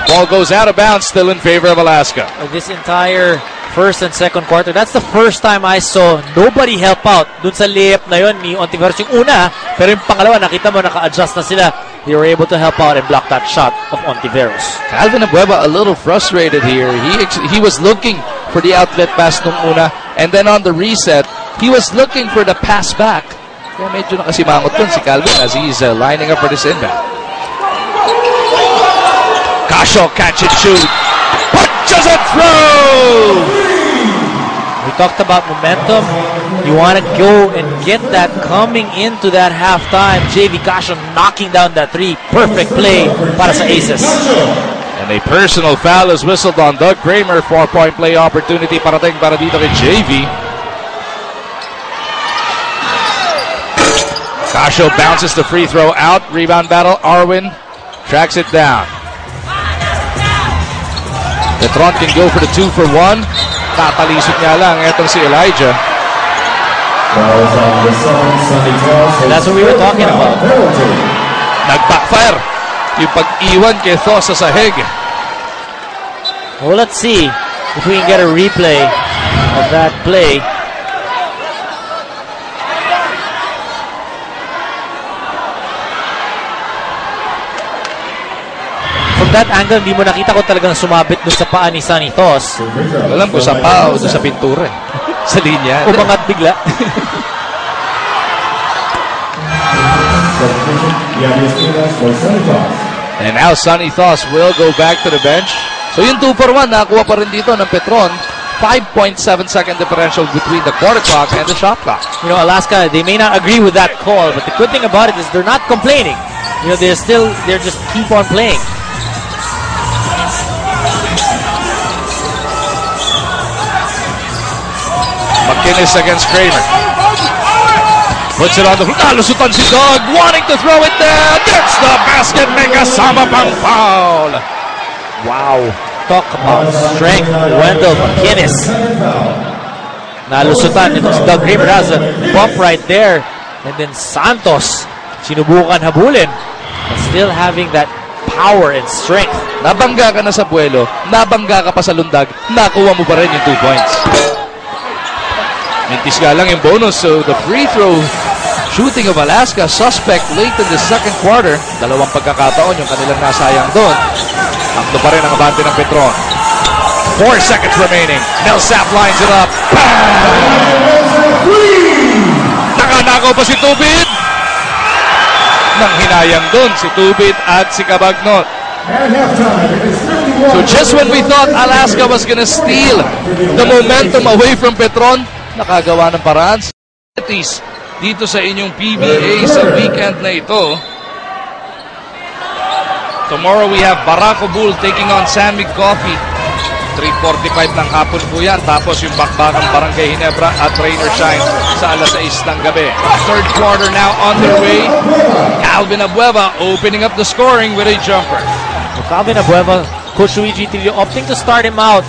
Ball goes out of bounds, still in favor of Alaska. This entire first and second quarter, that's the first time I saw nobody help out dun sa layup na yun ni Ontiveros. Yung una, pero yung pangalawa, nakita mo, naka-adjust na sila. They were able to help out and block that shot of Ontiveros. Calvin Abueva a little frustrated here. He was looking for the outlet pass nung una, and then on the reset, he was looking for the pass back. Kaya medyo nakasimangot dun si Calvin as he's lining up for this inbound. Casio, catch and shoot. Punches it through! We talked about momentum. You want to go and get that coming into that halftime. JV Casio knocking down that 3. Perfect play para sa Aces. And a personal foul is whistled on Doug Kramer. 4-point play opportunity parating para dito kay JV. Casio bounces the free throw out. Rebound battle. Arwin tracks it down. Petron can go for the 2 for 1. Tatalisod nga lang etong si Elijah. That's what we were talking about. Nag-backfire yung pag-iwan kay Thoss sa sahig. Well, let's see if we can get a replay of that play. From that angle, hindi mo nakita kung talagang sumabit dun sa paa ni Sonny Toss. Alam ko sa paa o sa pintura. Sa linya. Umangat bigla. And now Sonny Toss will go back to the bench. So yung 2 for 1, nakakuha pa rin dito ng Petron. 5.7 second differential between the quarter clock and the shot clock. You know, Alaska, they may not agree with that call, but the good thing about it is they're not complaining. You know, they're just keep on playing. McInnes against Kramer. Puts it on the floor. Nalusutan si Doug, wanting to throw it there. Gets the basket, may kasama pang foul. Wow. Talk about strength. Wendell McInnes. Nalusutan. Ito si Doug Kramer has a bump right there. And then Santos, sinubukan habulin. But still having that power and strength. Nabangga ka na sa buwelo, nabangga ka pa sa lundag, nakuha mo pa rin yung 2 points. Mintis nga lang yung bonus, so the free throw shooting of Alaska suspect late in the second quarter. Dalawang pagkakataon yung kanilang nasayang doon. Takto pa rin ang abante ng Petron. 4 seconds remaining. Millsap lines it up. Nakanakaw pa si Tubid. Nang hinayang doon si Tubid at si Cabagnot. So just when we thought Alaska was gonna steal the momentum away from Petron, nakagawa ng paraan. Dito sa inyong PBA sa weekend na ito. Tomorrow we have Barako Bull taking on San Mig Coffee. 3:45 ng hapon po yan. Tapos yung bakbakang Barangay Ginebra at Rainer Shine sa alas 6 ng gabi. Third quarter now underway. Calvin Abueva opening up the scoring with a jumper. Calvin Abueva, Coach Luigi Trillo opting to start him out.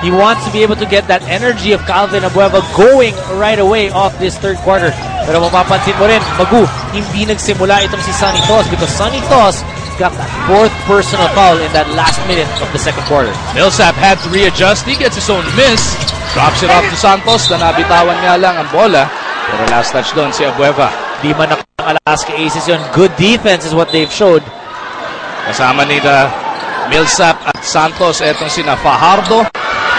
He wants to be able to get that energy of Calvin Abueva going right away off this third quarter. Pero mapapansin mo rin, Magu, hindi nagsimula itong si Sonny Toss because Sonny Toss got that 4th personal foul in that last minute of the second quarter. Millsap had to readjust. He gets his own miss. Drops it off to Santos na nabitawan nga lang ang bola. Pero last touch doon si Abueva. Di man ang Alaska Aces yun. Good defense is what they've showed. Kasama nila Millsap at Santos. Etong sina Fajardo,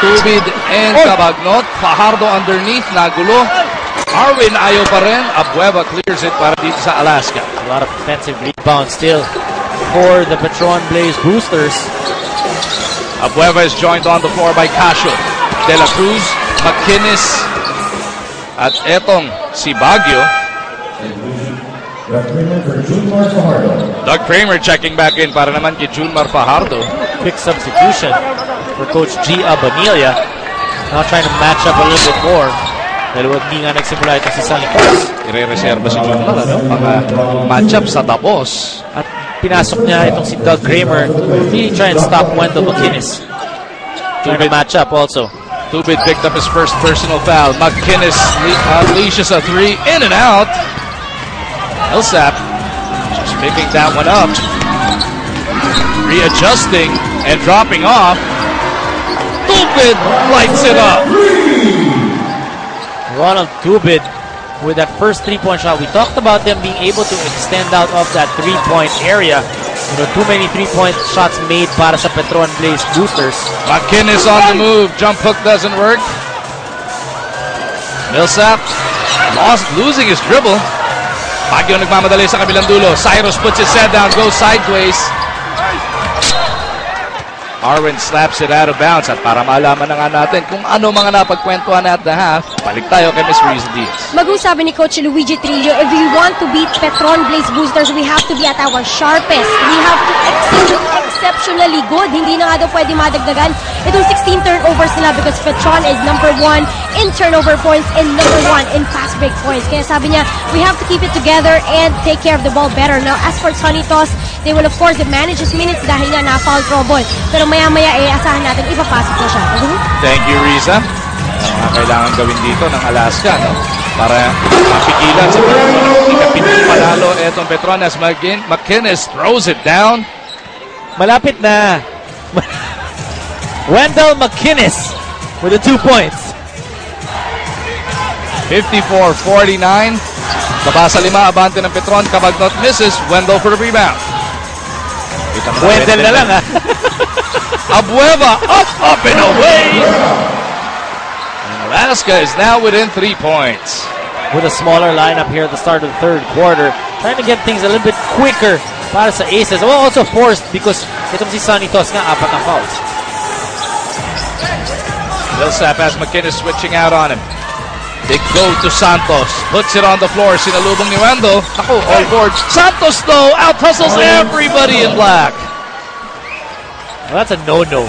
Tubid, and Cabagnot. Fajardo underneath, nagulo. Arwin ayaw pa rin. Abueva clears it para dito sa Alaska. A lot of defensive rebounds still for the Petron Blaze Boosters. Abueva is joined on the floor by Casio, De La Cruz, McInnes, at etong si Baguio. Doug Kramer checking back in para naman kay Junmar Fajardo. Quick substitution for Coach G. Abanilla. Now trying to match up a little bit more. Dahil wag di nga nagsimula ito si Sonny Toss. Ire-reserva si Junmar, match up sa tapos. At pinasok niya itong si Doug Kramer to really try and stop Wendell McInnes. Trying to match up also. Tubid picked up his first personal foul. McInnes unleashes a 3 in and out. Millsap just picking that one up. Readjusting and dropping off. Tubid lights it up. Ronald Tubid with that first 3-point shot. We talked about them being able to extend out of that 3-point area. You know, too many 3-point shots made para sa Petron Blaze Boosters. McInnes on the move. Jump hook doesn't work. Millsap losing his dribble. Baguio nagmamadali sa kabilang dulo. Cyrus puts his head down, goes sideways. Arwin slaps it out of bounds. At para malaman na nga natin kung ano mga napagkwentuhan at the half, balik tayo kay Ms. Reese Diaz. Mag-usabi ni Coach Luigi Trillo, if we want to beat Petron Blaze Boosters, we have to be at our sharpest. We have to exceptionally good. Hindi na nga daw pwede madagdagan itong 16 turnovers nila because Petron is number 1 in turnover points and number 1 in fast break points. Kaya sabi niya, we have to keep it together and take care of the ball better. Now, as for Sonny Toss, they will of course manage his minutes dahil nga na-foul trouble. Pero maya-maya asahan natin ipapasok na siya. Thank you, Riza. Ano kailangan gawin dito ng Alaska, no? Para mapigilan sa ikapitong panalo etong Petronas. McInnes throws it down. Malapit na. Wendell McInnes with the 2 points. 54-49. Baba sa 5, abante ng Petron. Cabagnot misses. Wendell for the rebound. Wendell na lang, ha? Abueva, up and away! And Alaska is now within 3 points. With a smaller lineup here at the start of the third quarter, trying to get things a little bit quicker para sa Aces. Well, also forced because itong si Sonny Tos nga, 4 ang fouls. Millsap has McInnes switching out on him. They go to Santos. Puts it on the floor. Sinalubong ni Wendell. Ako, all boards. Santos, though, out-hustles everybody in black. Well, that's a no-no.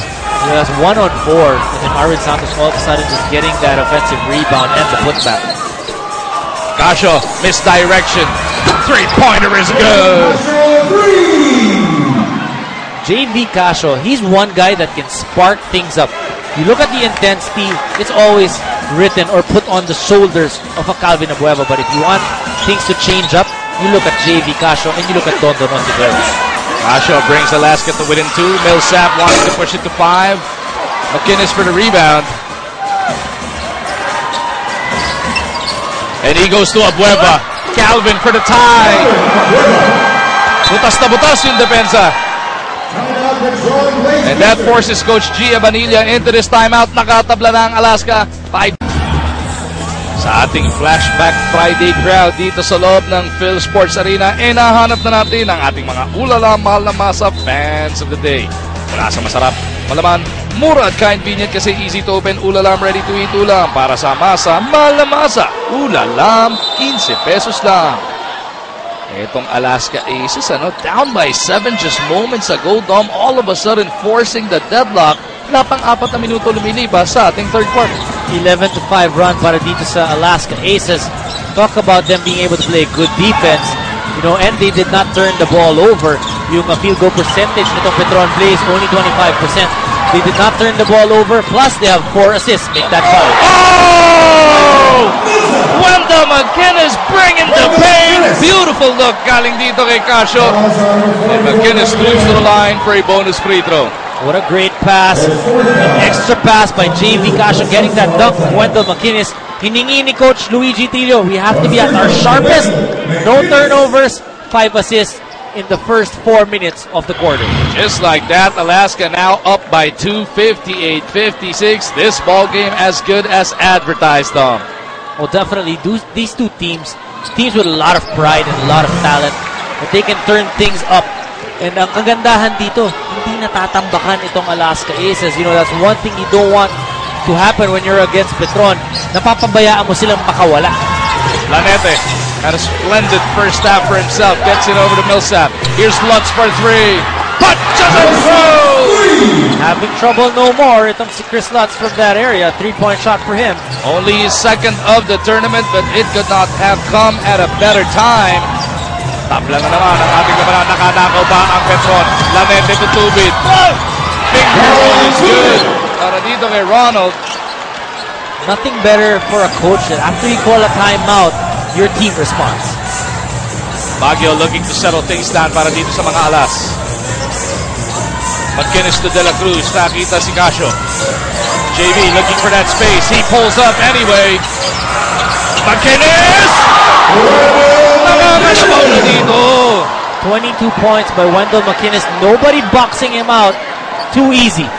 That's 1-on-4. And then Arvin Santos all of a sudden just getting that offensive rebound and the putback. Casio, misdirection. Three-pointer is good. JV Casio, he's one guy that can spark things up. You look at the intensity, it's always written or put on the shoulders of a Calvin Abueva. But if you want things to change up, you look at JV Casio and you look at Don Ontiveros. Casio brings Alaska to within 2. Millsap wanting to push it to 5. McInnes for the rebound. And he goes to Abueva. Calvin for the tie. Butas na butas yung depensa. And that forces Coach G. Abanilla into this timeout. Nakatabla na ang Alaska. 5. Sa ating Flashback Friday crowd dito sa loob ng Phil Sports Arena, nahanap na natin ang ating mga ulala, mahal na masa fans of the day. Mula sa masarap, malaman, mura at convenient kasi easy to open, ulalam ready to eat ulam. Para sa masa, mahal na masa, ulalam, 15 pesos lang. Itong Alaska Aces, down by 7 just moments ago, Dom, all of a sudden forcing the deadlock. Wala pang 4 na minuto lumilipas sa ating third quarter. 11-5 run para dito sa Alaska Aces. Talk about them being able to play good defense, and they did not turn the ball over. Yung field goal percentage nitong Petron Blaze, only 25%. They did not turn the ball over, plus they have 4 assists. Make that foul. Oh! Wendell McInnes bringing the pain. Beautiful look galing dito kay Casio. And McInnes moves to the line for a bonus free throw. What a great pass. An extra pass by JV Casio getting that dunk from Wendell McInnes. Hiningi ni Coach Luigi Tilio, we have to be at our sharpest. No turnovers, 5 assists in the first 4 minutes of the quarter. Just like that, Alaska now up by 2, 58-56. This ball game as good as advertised, Tom. Well, definitely, these two teams with a lot of pride and a lot of talent, but they can turn things up. And ang kagandahan dito, hindi natatambakan itong Alaska Aces. That's one thing you don't want to happen when you're against Petron. Napapabayaan mo silang makawala. Lanete had a splendid first half for himself. Gets it over to Millsap. Here's Lutz for 3. Punches and throws! Having trouble no more. Itong si Chris Lutz from that area. 3-point shot for him. Only his second of the tournament, but it could not have come at a better time. Tabla na naman ang ating labanan. Nakanakaw ba ang Petron? Lanete to Tubit. Finger roll is good. Para dito kay Ronald. Nothing better for a coach that after you call a timeout, your team responds. Baguio looking to settle things down para dito sa mga alas. McInnes to De La Cruz. Nakita si Casio. JV looking for that space. He pulls up anyway. McInnes! Nakakasyaw na dito. 22 points by Wendell McInnes. Nobody boxing him out. Too easy.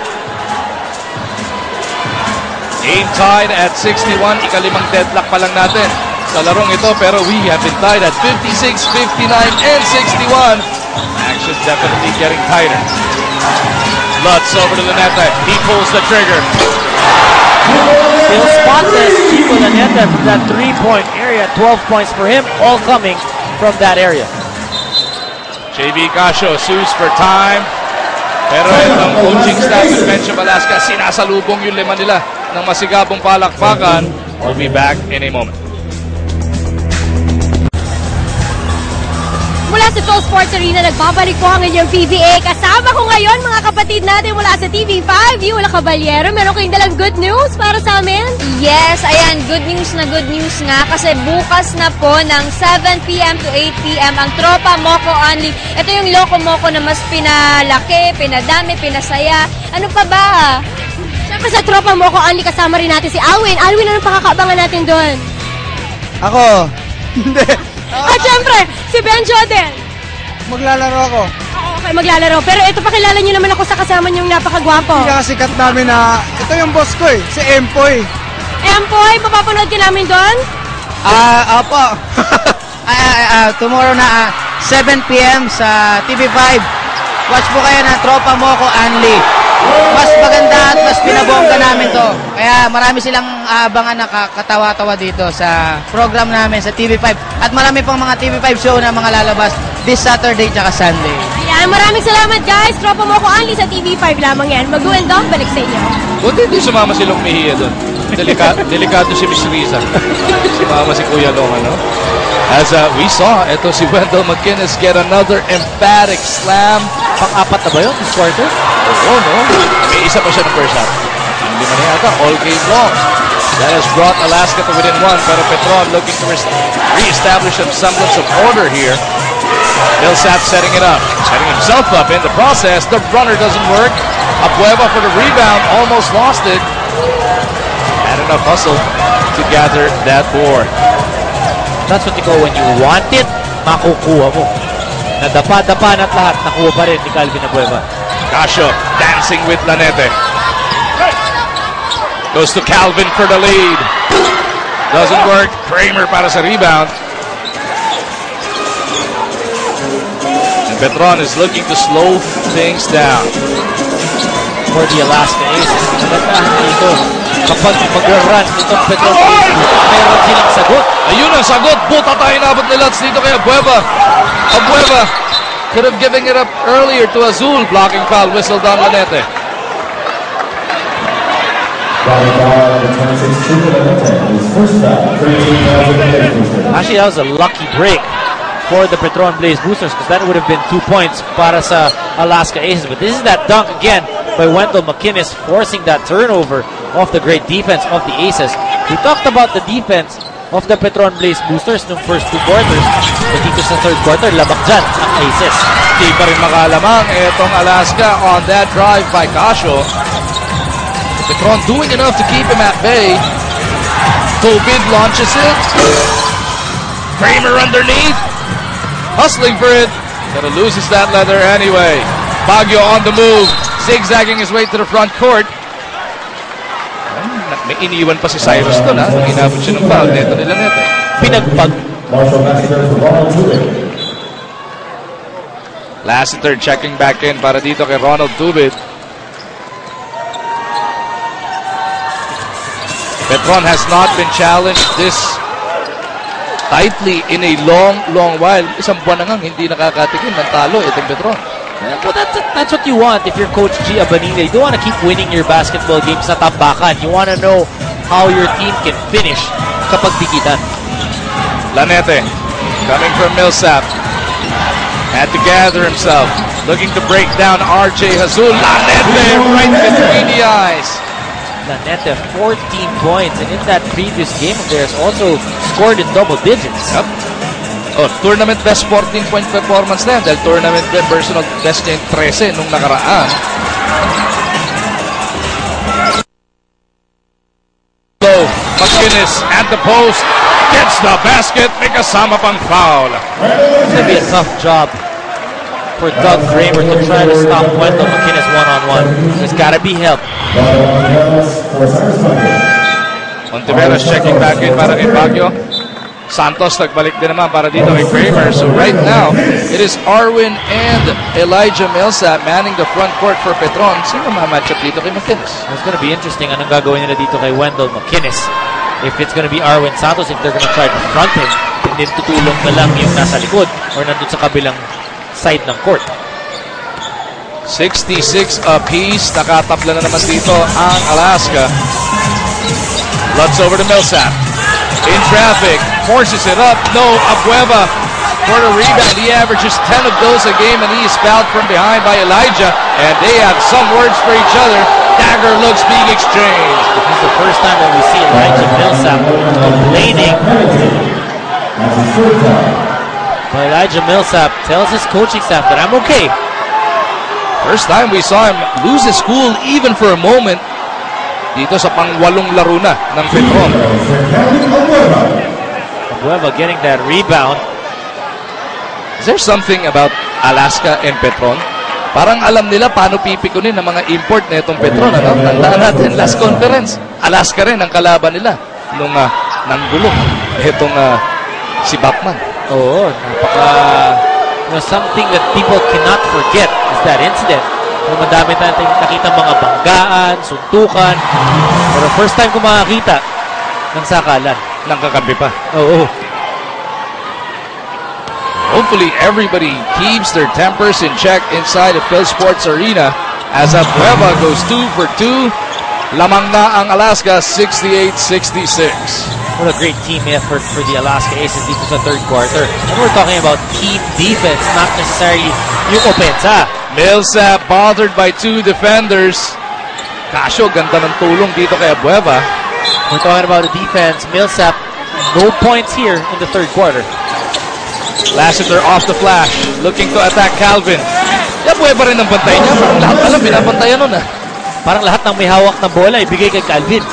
Game tied at 61. Ikalimang deadlock pa lang natin sa larong ito, pero we have been tied at 56, 59, and 61. Action definitely getting tighter. Lutz over to the net. He pulls the trigger. Still spotless. Chico Laneta from that 3-point area. 12 points for him, all coming from that area. JV Casio sues for time. Pero itong coaching staff ng bench of Alaska, sinasalubong yung 5 nila ng masigabong palakpakan. We'll be back in a moment. Mula sa Phil Sports Arena, nagbabalik po ang inyong PBA. Kasama ko ngayon mga kapatid natin mula sa TV5, Yula Caballero. Meron kayong dalang good news para sa amin? Yes, ayan, good news nga kasi bukas na po ng 7 p.m. to 8 p.m. ang Tropa Moco Only. Ito yung Loco Moco na mas pinalaki, pinadami, pinasaya. Ano pa ba? Siyempre sa Tropa Moco Only kasama rin natin si Alwin. Alwin, anong pakakaabangan natin doon? Ako? Hindi. At syempre, si Ben Joden. Maglalaro ako. Oo, kayo maglalaro. Pero ito, pakilala nyo naman ako sa kasama nyo yung napakagwapo. Pinakasikat namin na ito yung boss ko eh, si Empoy. Empoy, mapapanood ka namin doon? Opo. Tomorrow na 7 p.m. sa TV5. Watch po kayo ng Tropa Moco Only. Mas maganda at mas pinabongga namin to. Kaya marami silang abangan na katawa-tawa dito sa program namin sa TV5. At marami pang mga TV5 show na mga lalabas this Saturday tsaka Sunday. Ayan, maraming salamat guys. Tropa Moco Only sa TV5 lamang yan. Mag-uendong, balik sa inyo. Buti hindi sumama si Long Mejia doon. Delikado si Miss Riza. Sumama si Kuya Long, ano? As we saw, ito si Wendell McInnes get another emphatic slam. Pang-apat na ba yun this quarter? Oo, no? May isa pa siya ng first half. Hindi man yata, all game long. That has brought Alaska to within one, pero Petron looking to re-establish a semblance of order here. Millsap setting it up, setting himself up in the process. The runner doesn't work. Abueva for the rebound, almost lost it. Had enough hustle to gather that board. That's what you call when you want it, makukuha mo. Nadapa-dapa na't lahat, nakuha pa rin ni Calvin Abueva. Casio dancing with Lanete. Goes to Calvin for the lead. Doesn't work. Kramer para sa rebound. And Petron is looking to slow things down. For the Alaska Aces, nagandahan na ito. Kapag mag-run itong Petron, meron silang sagot. Ayun ang sagot. Buta tayo inabot ni Lutz dito kay Abueva. Abueva could have given it up earlier to Azul. Blocking foul whistle down Lanete. Actually, that was a lucky break for the Petron Blaze Boosters because that would have been 2 points para sa Alaska Aces. But this is that dunk again by Wendell McInnes forcing that turnover of the great defense of the Aces. We talked about the defense of the Petron Blaze Boosters nung first 2 quarters. But dito sa third quarter, labak dyan ang Aces. Di pa rin makalamang itong Alaska on that drive by Casio. Petron doing enough to keep him at bay. Tobid launches it. Kramer underneath. Hustling for it. But loses that leather anyway. Baguio on the move. Zigzagging his way to the front court. May iniwan pa si Cyrus doon, ha? Nang inabot siya ng foul. Neto nila neto. Pinagpag. Lassiter checking back in para dito kay Ronald Tubid. Petron has not been challenged this tightly in a long while. Isang buwan na nga hindi nakakatikim ng talo itong Petron. Well, that's what you want if you're Coach G. Abanilla. You don't want to keep winning your basketball games sa tambakan. You want to know how your team can finish kapag dikitan. Lanete coming from Millsap. Had to gather himself. Looking to break down RJ Azul. Lanete right between the eyes. Lanete, 14 points. And in that previous game of theirs, also scored in double digits. Yep. Oh, tournament best 14-point performance na yan dahil tournament personal best niya yung 13 nung nakaraan. So, McInnes at the post gets the basket, may kasama pang foul. It's going to be a tough job for Doug Kramer to try to stop Wendell McInnes one-on-one. There's got to be help. Ontiveros checking back in para kay Baguio. Santos nagbalik din naman para dito kay Kramer. So right now, it is Arwin and Elijah Millsap manning the front court for Petron. Sino ma-match up dito kay McInnes? It's gonna be interesting anong gagawin nila dito kay Wendell McInnes. If it's gonna be Arwin Santos, if they're gonna try to front him, and then tutulong na lang yung nasa likod or nandun sa kabilang side ng court. 66 apiece. Nakatapla na naman dito ang Alaska. Lutz over to Millsap. In traffic, forces it up. No, Abueva for the rebound. He averages 10 of those a game, and he is fouled from behind by Elijah. And they have some words for each other. Dagger looks being exchanged. This is the first time that we see Elijah Millsap complaining. But Elijah Millsap tells his coaching staff that I'm okay. First time we saw him lose his cool even for a moment. Dito sa pang-walong laro na ng Petron. Abueva getting that rebound. Is there something about Alaska and Petron Parang alam nila paano pipikunin ng mga import na itong Petron. Ano? Tandaan natin, last conference, Alaska rin ang kalaban nila nung nanggulo. Itong si Bachman. Oo, something that people cannot forget is that incident. Madami natin nakita mga banggaan, suntukan. For the first time ko makakita ng sakalan. Nang kakampi pa. Oo. Hopefully, everybody keeps their tempers in check inside the Phil Sports Arena as Abueva goes 2 for 2. Lamang na ang Alaska, 68-66. What a great team effort for the Alaska Aces dito sa third quarter. And we're talking about team defense, not necessarily yung opensa. Millsap bothered by 2 defenders. Casio, ganda ng tulong dito kay Abueva. We're talking about the defense. Millsap, no points here in the third quarter. Lassiter off the flash, looking to attack Calvin. Abueva rin ang bantay niya. Parang lahat alam, binabantayan nun Parang lahat ng may hawak na bola, ibigay kay Calvin.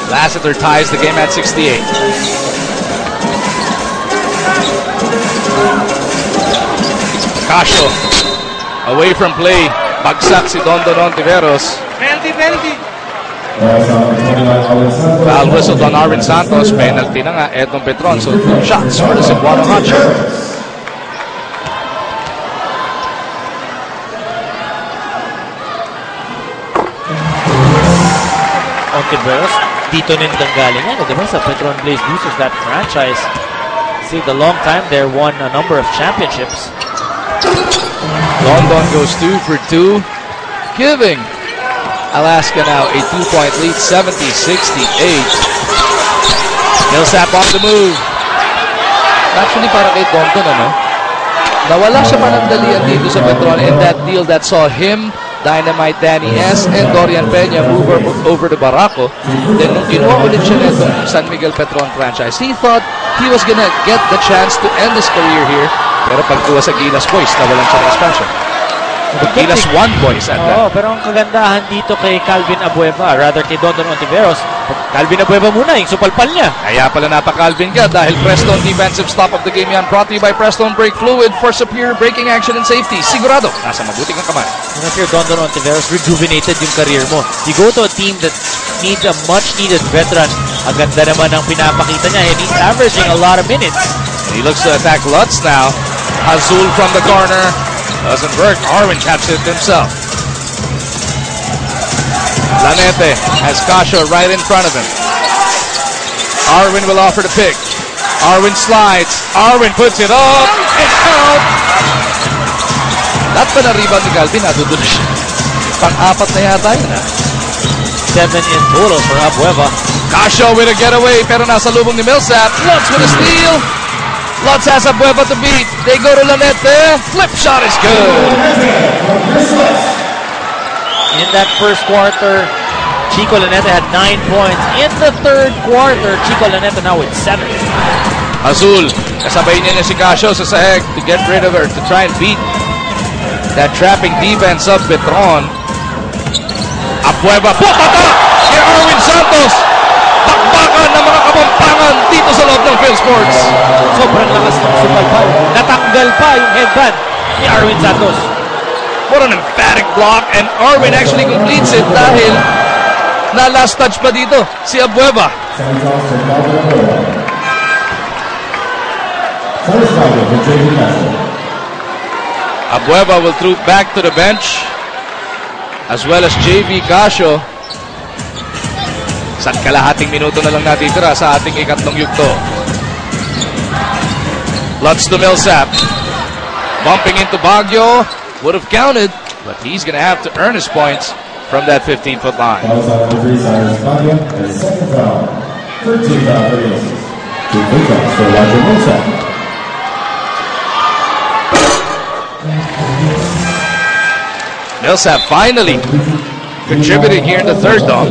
Lassiter ties the game at 68. Casio, away from play. Bagsak si Dondon Ontiveros. Penalty. Foul whistle on Arvin Santos. Penalty na nga etong Petron. So 2 shots for the Cebuano Hotshot. Ontiveros, dito rin nanggaling yan. Diba sa Petron Blaze Boosters, that franchise saved a long time there, won a number of championships. London goes 2 for 2, giving Alaska now a 2-point lead, 70-68. Millsap on the move. Actually, para kay London, nawala siya panandalian dito sa Petron in that deal that saw him, Dynamite Danny S, and Dorian Peña move over to Barako. Then nung kinuha ulit siya nitong San Miguel Petron franchise, he thought he was gonna get the chance to end his career here. Pero pagkuha sa Gilas Boys, nawalan siya ng expansion. Gilas 1 Boys at that. Pero ang kagandahan dito kay Calvin Abueva, rather kay Dondon Ontiveros, Calvin Abueva muna, yung supalpal niya. Kaya pala napaka-Calvin ka dahil Preston defensive stop of the game yan, brought to you by Preston Brake Fluid for superior braking action and safety. Sigurado, nasa mabuting ang kamay. And if you're Dondon Ontiveros, rejuvenated yung career mo. You go to a team that needs a much-needed veteran. Ang ganda naman ang pinapakita niya, and he's averaging a lot of minutes. He looks to attack Lutz now. Azul from the corner. Doesn't work. Arvin catches it himself. Lanete has Casio right in front of him. Arvin will offer to pick. Arvin slides. Arvin puts it up. It's out. Lahat pa na rebound ni Calvin. Nadudulo siya. Pang-apat na yata yun. 7 in total for Abueva. Casio with a getaway pero nasa lubong ni Millsap. Lutz with a steal. Lutz has Abueva to beat. They go to Lanete. Flip shot is good. In that first quarter, Chico Lanete had 9 points. In the third quarter, Chico Lanete now with 7. Azul, kasabay niya si Casio sa saheg to get rid of her, to try and beat that trapping defense of Petron. Abueva, putata! Kay Arvin Santos! Bakbakan ng mga kapampangan dito sa loob ng Phil Sports. Sobrang lakas ng supalpal. Natanggal pa yung headband ni Arvin Santos. What an emphatic block, and Arvin actually completes it dahil na last touch pa dito si Abueva. Abueva will troop back to the bench as well as JV Casio. Sa kalahating minuto na lang natitira sa ating ikatlong yugto. Lutz to Millsap. Bumping into Baguio. Would have counted, but he's going to have to earn his points from that 15-foot line. Millsap finally contributing here in the third, though.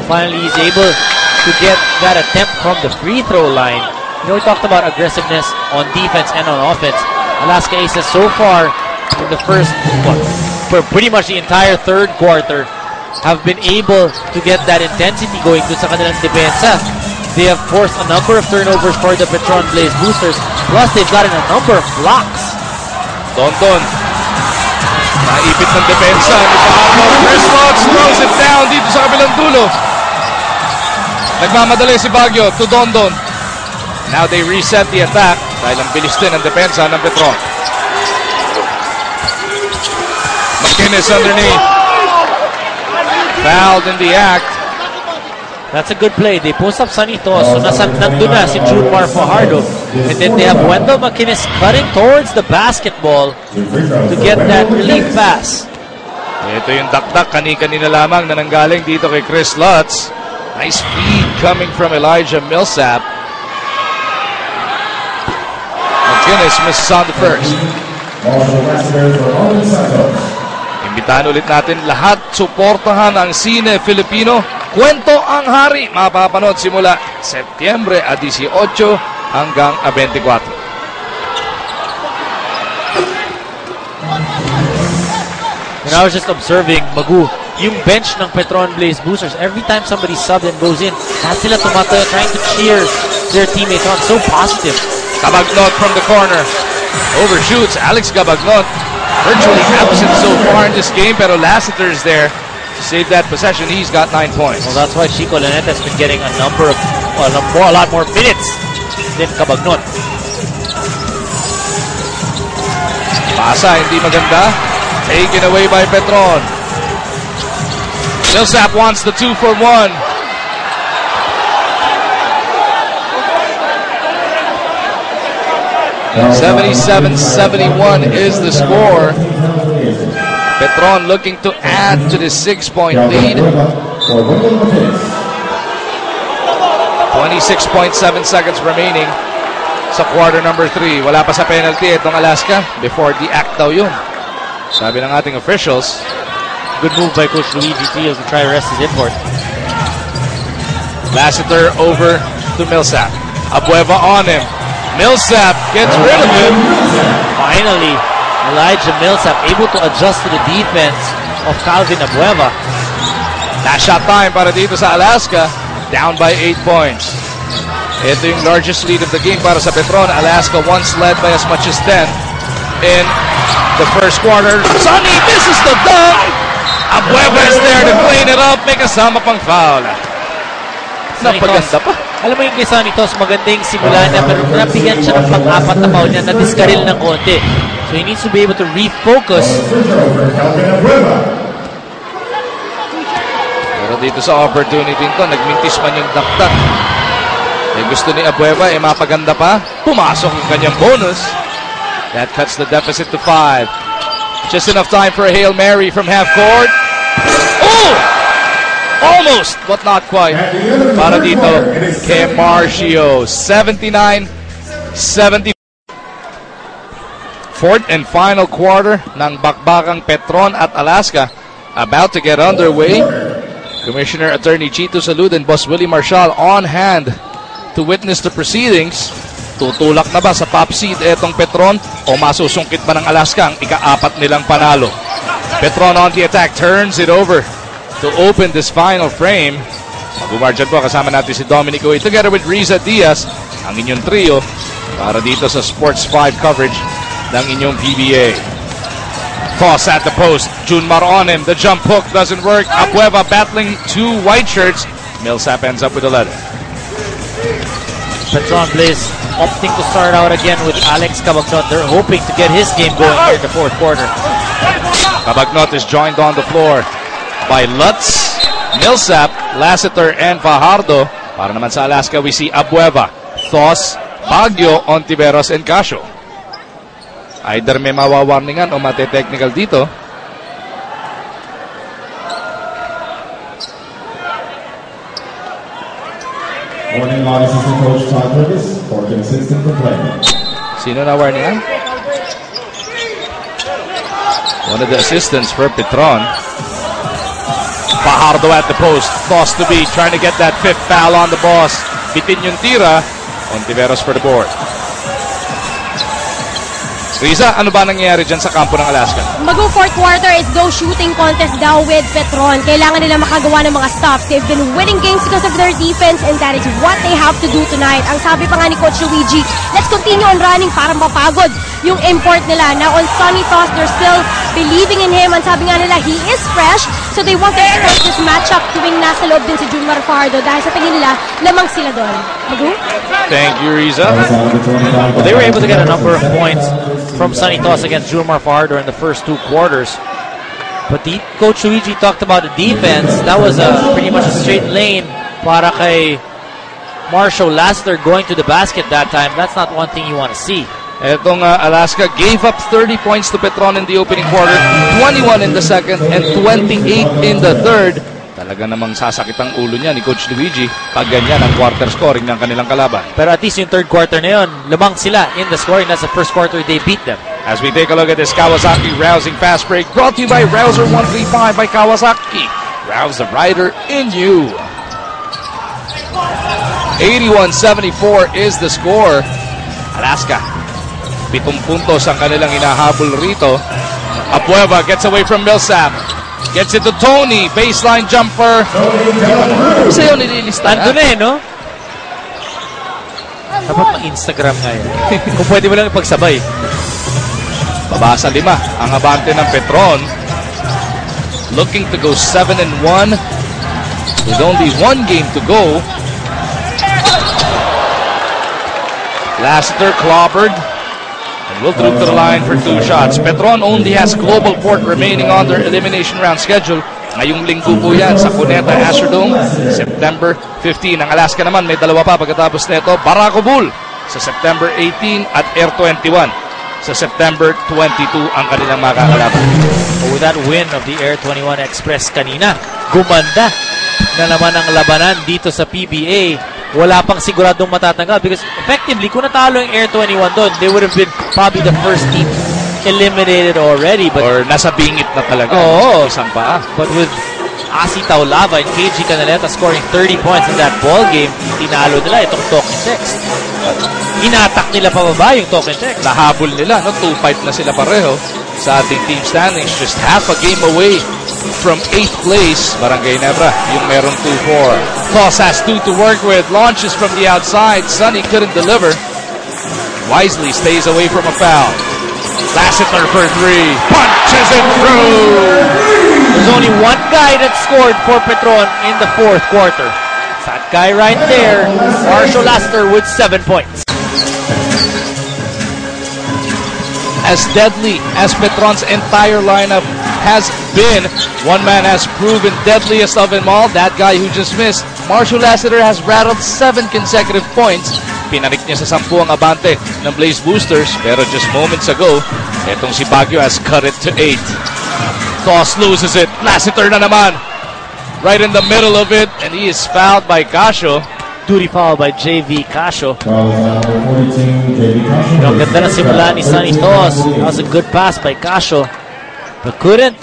Finally, he's able to get that attempt from the free throw line. We talked about aggressiveness on defense and on offense. Alaska Aces so far in the first, for pretty much the entire third quarter, have been able to get that intensity going dun sa kanilang depensa. They have forced a number of turnovers for the Petron Blaze Boosters, plus they've gotten a number of blocks. Dondon Naipit ng depensa ni Fajardo. Chris Lutz throws it down dito sa kabilang dulo. Nagmamadali si Baguio to Dondon. Now they reset the attack dahil ang bilis din ang depensa ng Petron. McInnes underneath. Fouled in the act. That's a good play. They post up Sonny Toss. So nandun na si Junmar Fajardo. And then they have Wendell McInnes cutting towards the basketball to get that relief pass. Ito yung dakdak. Kani-kanina lamang na nanggaling dito kay Chris Lutz. Nice feed coming from Elijah Millsap. McInnes misses on the first. Imbitahan ulit natin lahat. Suportahan ang Sine Filipino. Kwento ang Hari. Mapapanood simula Setyembre 18 hanggang 24. And I was just observing, Magu, yung bench ng Petron Blaze Boosters, every time somebody subbed and goes in, lahat sila tumatayo trying to cheer their teammates on. So positive. Cabagnot from the corner. Overshoots. Alex Cabagnot virtually absent so far in this game, pero Lassiter's there to save that possession. He's got 9 points. Well, that's why Chico Laneta has been getting a lot more minutes than Cabagnot. Pasa, hindi maganda. Taken away by Petron. Millsap wants the 2 for 1. (77-71) is the score. Petron looking to add to the 6-point lead. 26.7 seconds remaining sa quarter number 3. Wala pa sa penalty itong Alaska. Before the act daw yun, sabi ng ating officials. Good move by Coach Luigi Trios to try to rest his import. Lassiter over to Millsap. Abueva on him. Millsap gets rid of him. Finally, Elijah Millsap able to adjust to the defense of Calvin Abueva. Last shot time para dito sa Alaska. Down by 8 points. Ito yung largest lead of the game para sa Petron. Alaska once led by as much as 10 in the first quarter. Sonny misses the dunk. Abueva is there to clean it up. May kasama pang foul. Napaganda pa. Alam mo yung kay Sonny Toss, maganda yung simula niya, pero nabigyan siya ng pang-apat na foul niya, na-discarril ng konti. So he needs to be able to refocus. Pero dito sa opportunity to, nagmintis man yung dakdak. Eh, gusto ni Abueva, mapaganda pa. Pumasok yung kanyang bonus. That cuts the deficit to 5. Just enough time for a Hail Mary from half court. Oh! Almost, but not quite. Para dito kay Marcio. 79-70. Fourth and final quarter ng bakbakang Petron at Alaska about to get underway. Commissioner Attorney Chito Salud and Boss Willie Marshall on hand to witness the proceedings. Tutulak na ba sa top seed etong Petron o masusungkit ba ng Alaska ang ika-4 nilang panalo? Petron on the attack, turns it over to open this final frame. Mag-umar dyan po, kasama natin si Dominic Uy together with Riza Diaz, ang inyong trio para dito sa Sports 5 coverage ng inyong PBA. Toss at the post, Junmar on him, the jump hook doesn't work. Abueva battling 2 white shirts. Millsap ends up with a letter. Petron Blaze opting to start out again with Alex Cabagnot. They're hoping to get his game going here in the fourth quarter. Cabagnot is joined on the floor by Lutz, Millsap, Lassiter, and Fajardo. Para naman sa Alaska, we see Abueva, Thos, Baguio, Ontiveros, and Casio. Either may mawawarningan o mate-technical dito. Warning line assistant coach Todd Curtis, fourth assistant complaint. Sino na warningan? One of the assistants for Petron. Fajardo at the post. Thos to be trying to get that 5th foul on the boss. Bitin yung tira. Ontiveros for the board. Riza, ano ba nangyayari dyan sa kampo ng Alaska? Mag-go fourth quarter is go shooting contest daw with Petron. Kailangan nila makagawa ng mga stops. They've been winning games because of their defense and that is what they have to do tonight. Ang sabi pa nga ni Coach Luigi, let's continue on running para mapagod yung import nila. Now on Sonny Toss, they're still believing in him. Ang sabi nga nila, he is fresh. So they want to start this matchup tuwing nasa loob din si Junmar Fajardo dahil sa tingin nila, lamang sila doon. Magu? Thank you, Riza. Well, they were able to get a number of points from Sonny Toss against Junmar Fajardo in the first 2 quarters. But Coach Luigi talked about the defense. That was pretty much a straight lane para kay Marshall Lassiter going to the basket that time. That's not one thing you want to see. Etong Alaska gave up 30 points to Petron in the opening quarter, 21 in the second, and 28 in the third. Talaga namang sasakit ang ulo niya ni Coach Luigi pag ganyan ang quarter scoring ng kanilang kalaban. Pero at least yung third quarter na yun, lamang sila in the scoring. That's the first quarter they beat them. As we take a look at this Kawasaki rousing fast break, brought to you by Rouser 135 by Kawasaki. Rouse the rider in you. 81-74 is the score. Alaska, 7 puntos ang kanilang inahabol rito. Apueva gets away from Millsap. Gets it to Tony. Baseline jumper. Sa'yo nililistan. Ando na no? Dapat ma-Instagram nga yun. Kung pwede mo lang ipagsabay. Baba sa 5 ang abante ng Petron. Looking to go 7-1 with only 1 game to go. Lassiter clobbered and will through to the line for 2 shots. Petron only has Global Port remaining on their elimination round schedule. Ngayong linggo po yan sa Cuneta Astrodome, September 15. Ang Alaska naman may 2 pa pagkatapos nito. Barako Bull sa September 18 at Air 21 sa September 22 ang kanilang makakalaban. With that win of the Air 21 Express kanina, gumanda na naman ang labanan dito sa PBA. Wala pang siguradong matatanggal because effectively, kung natalo yung Air 21 doon, they would have been probably the first team eliminated already. But, or nasa bingit na talaga. Oo. Isang paa. But with Asi Taulava and KG Canaleta scoring 30 points in that ball game, tinalo nila itong Talking Text. Inatak nila pababa yung Talking Text. Nahabol nila, no? 2-5 na sila pareho sa ating team standings. Just half a game away from 8th place. Barangay Nebra, yung merong 2-4. Toss has 2 to work with. Launches from the outside. Sonny couldn't deliver. Wisely stays away from a foul. Lassiter for 3. Punches it through. There's only one guy that scored for Petron in the 4th quarter. It's that guy right there, Marshall Lassiter with 7 points. As deadly as Petron's entire lineup has been, one man has proven deadliest of them all. That guy who just missed. Marshall Lassiter has rattled 7 consecutive points. Pinanik niya sa 10 ang abante ng Blaze Boosters. Pero just moments ago, etong si Baguio has cut it to 8. Toss loses it. Lassiter na naman. Right in the middle of it. And he is fouled by Casio. Duty foul by JV Casio. JV Ang ganda na simula ni Sonny Toss. That was a good pass by Casio. But couldn't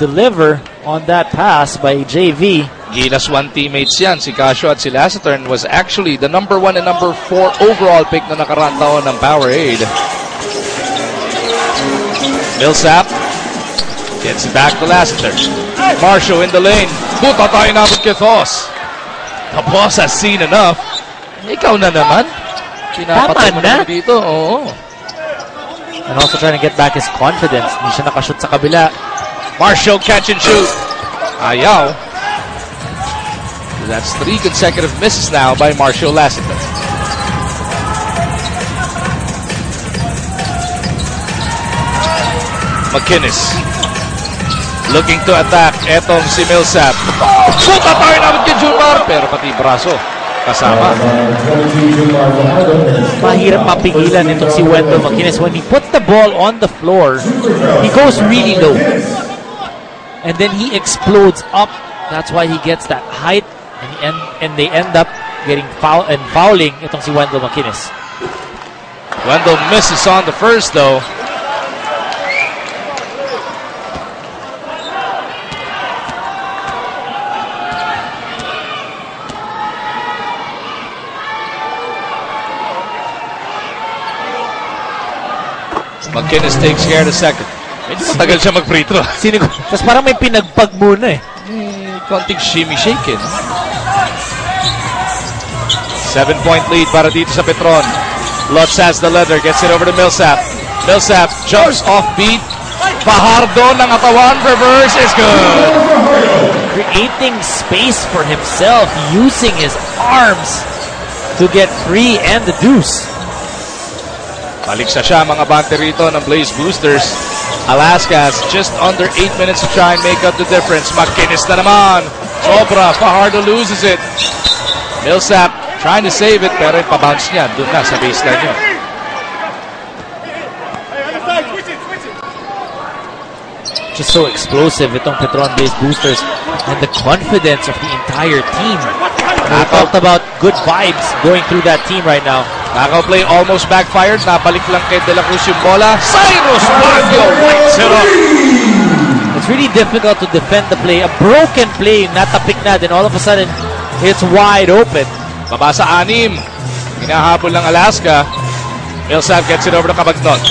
deliver on that pass by JV. Gilas 1 teammates yan, si Casio at si Lassiter, was actually the number 1 and number 4 overall pick na nakaraan taon ng Powerade. Millsap gets it back to Lassiter. Marshall in the lane. Buta tayo nabot kay Toss. The boss has seen enough. Ikaw na naman. Pinapatay mo na dito. Oo. And also trying to get back his confidence. Hindi siya nakashoot sa kabila. Marshall catch and shoot. Ayaw. That's 3 consecutive misses now by Marshall Lassiter. McInnes looking to attack. Etong si Millsap. Puta tayo namin kay Junmar. Pero pati braso kasama. Mahirap mapigilan itong si Wendell McInnes. When he put the ball on the floor, he goes really low. And then he explodes up. That's why he gets that height. And they end up getting fouling itong si Wendell McInnes. Wendell misses on the first though. McInnes takes care of the second. Medyo matagal siya mag-free throw. Tapos parang may pinagpag muna eh. Konting shimmy-shake eh. 7-point lead para dito sa Petron. Lutz has the leather, gets it over to Millsap. Millsap jumps off beat. Fajardo ng katawan, reverse is good. Creating space for himself, using his arms to get free and the deuce. Baliksa siya mga bante rito ng Blaze Boosters. Alaska has just under 8 minutes to try and make up the difference. McInnes na naman. Sobra. Fajardo loses it. Millsap trying to save it pero ipabounce niya. Doon na sa baseline niya. Just so explosive itong Petron Blaze Boosters and the confidence of the entire team. We talked about good vibes going through that team right now. Knockout play almost backfired. Nabalik lang kay De La Cruz yung bola. Cyrus Baguio lights it up. It's really difficult to defend the play. A broken play, natapik na, then all of a sudden, it's wide open. Baba sa 6. Hinahabol ng Alaska. Millsap gets it over to Cabagnot.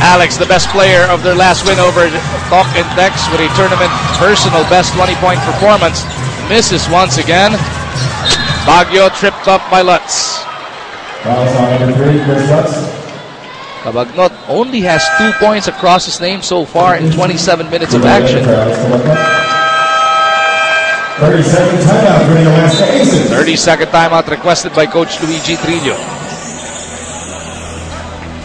Alex, the best player of their last win over Talk and Dex with a tournament personal best 20-point performance. Misses once again. Baguio tripped up by Lutz. Cabagnot only has 2 points across his name so far in 27 minutes of action. 30-second timeout requested by Coach Luigi Trillo.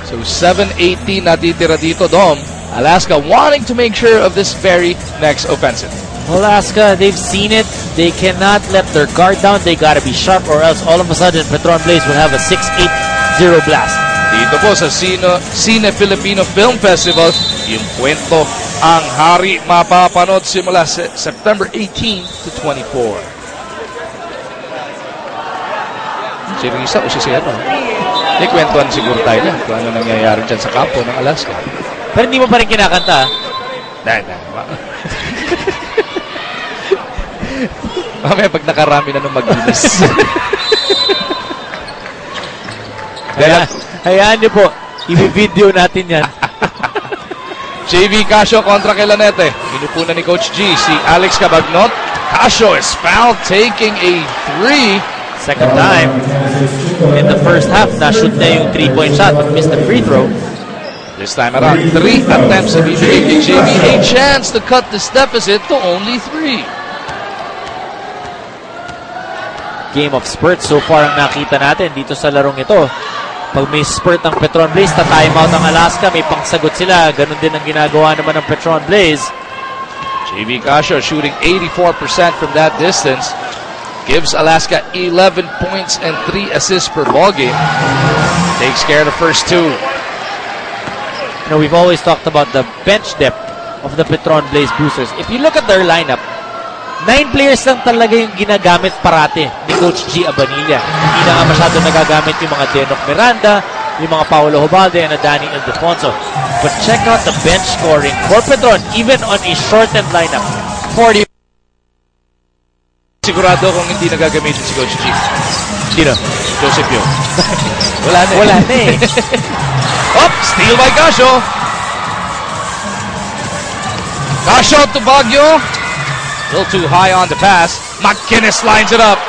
So 7:18 natitira dito, Dom. Alaska wanting to make sure of this very next offensive. Alaska, they've seen it. They cannot let their guard down. They gotta be sharp or else all of a sudden Petron Blaze will have a 6-8-0 blast. Dito po sa Cine Filipino Film Festival, yung kwento ang hari mapapanood simula September 18 to 24. Si Risa o si Sierra? May kwentuhan siguro tayo na kung ano nangyayari dyan sa kampo ng Alaska. Pero hindi mo pa rin kinakanta. Mamaya pag nakarami na nung mag-inis. Hayaan niyo po, i-video natin yan. JV Casio kontra kay Lanete. Inupunan ni Coach G si Alex Cabagnot. Casio is fouled taking a 3. Second time in the first half, na-shoot na yung 3-point shot but missed the free throw. This time around, 3 attempts to be made kay JV. A chance to cut this deficit to only 3. Game of spurts so far ang nakita natin dito sa larong ito. Pag may spurt ang Petron Blaze, ta-timeout ang Alaska, may pangsagot sila. Ganon din ang ginagawa naman ng Petron Blaze. JV Casio shooting 84% from that distance. Gives Alaska 11 points and 3 assists per ballgame. Takes care of the first 2. You know, we've always talked about the bench depth of the Petron Blaze Boosters. If you look at their lineup, 9 players lang talaga yung ginagamit parati ni Coach G Abanilla. Hindi na nga masyado nagagamit yung mga Denok Miranda, yung mga Paolo Hobalde, and Danny Ildefonso. But check out the bench scoring for Petron, even on a shortened lineup. 40. Sigurado kung hindi nagagamitin si Coach G. Sino? Joseph Yo. Wala na eh. Up! Steal by Casio. Casio to Baguio. A little too high on the pass. McInnes lines it up.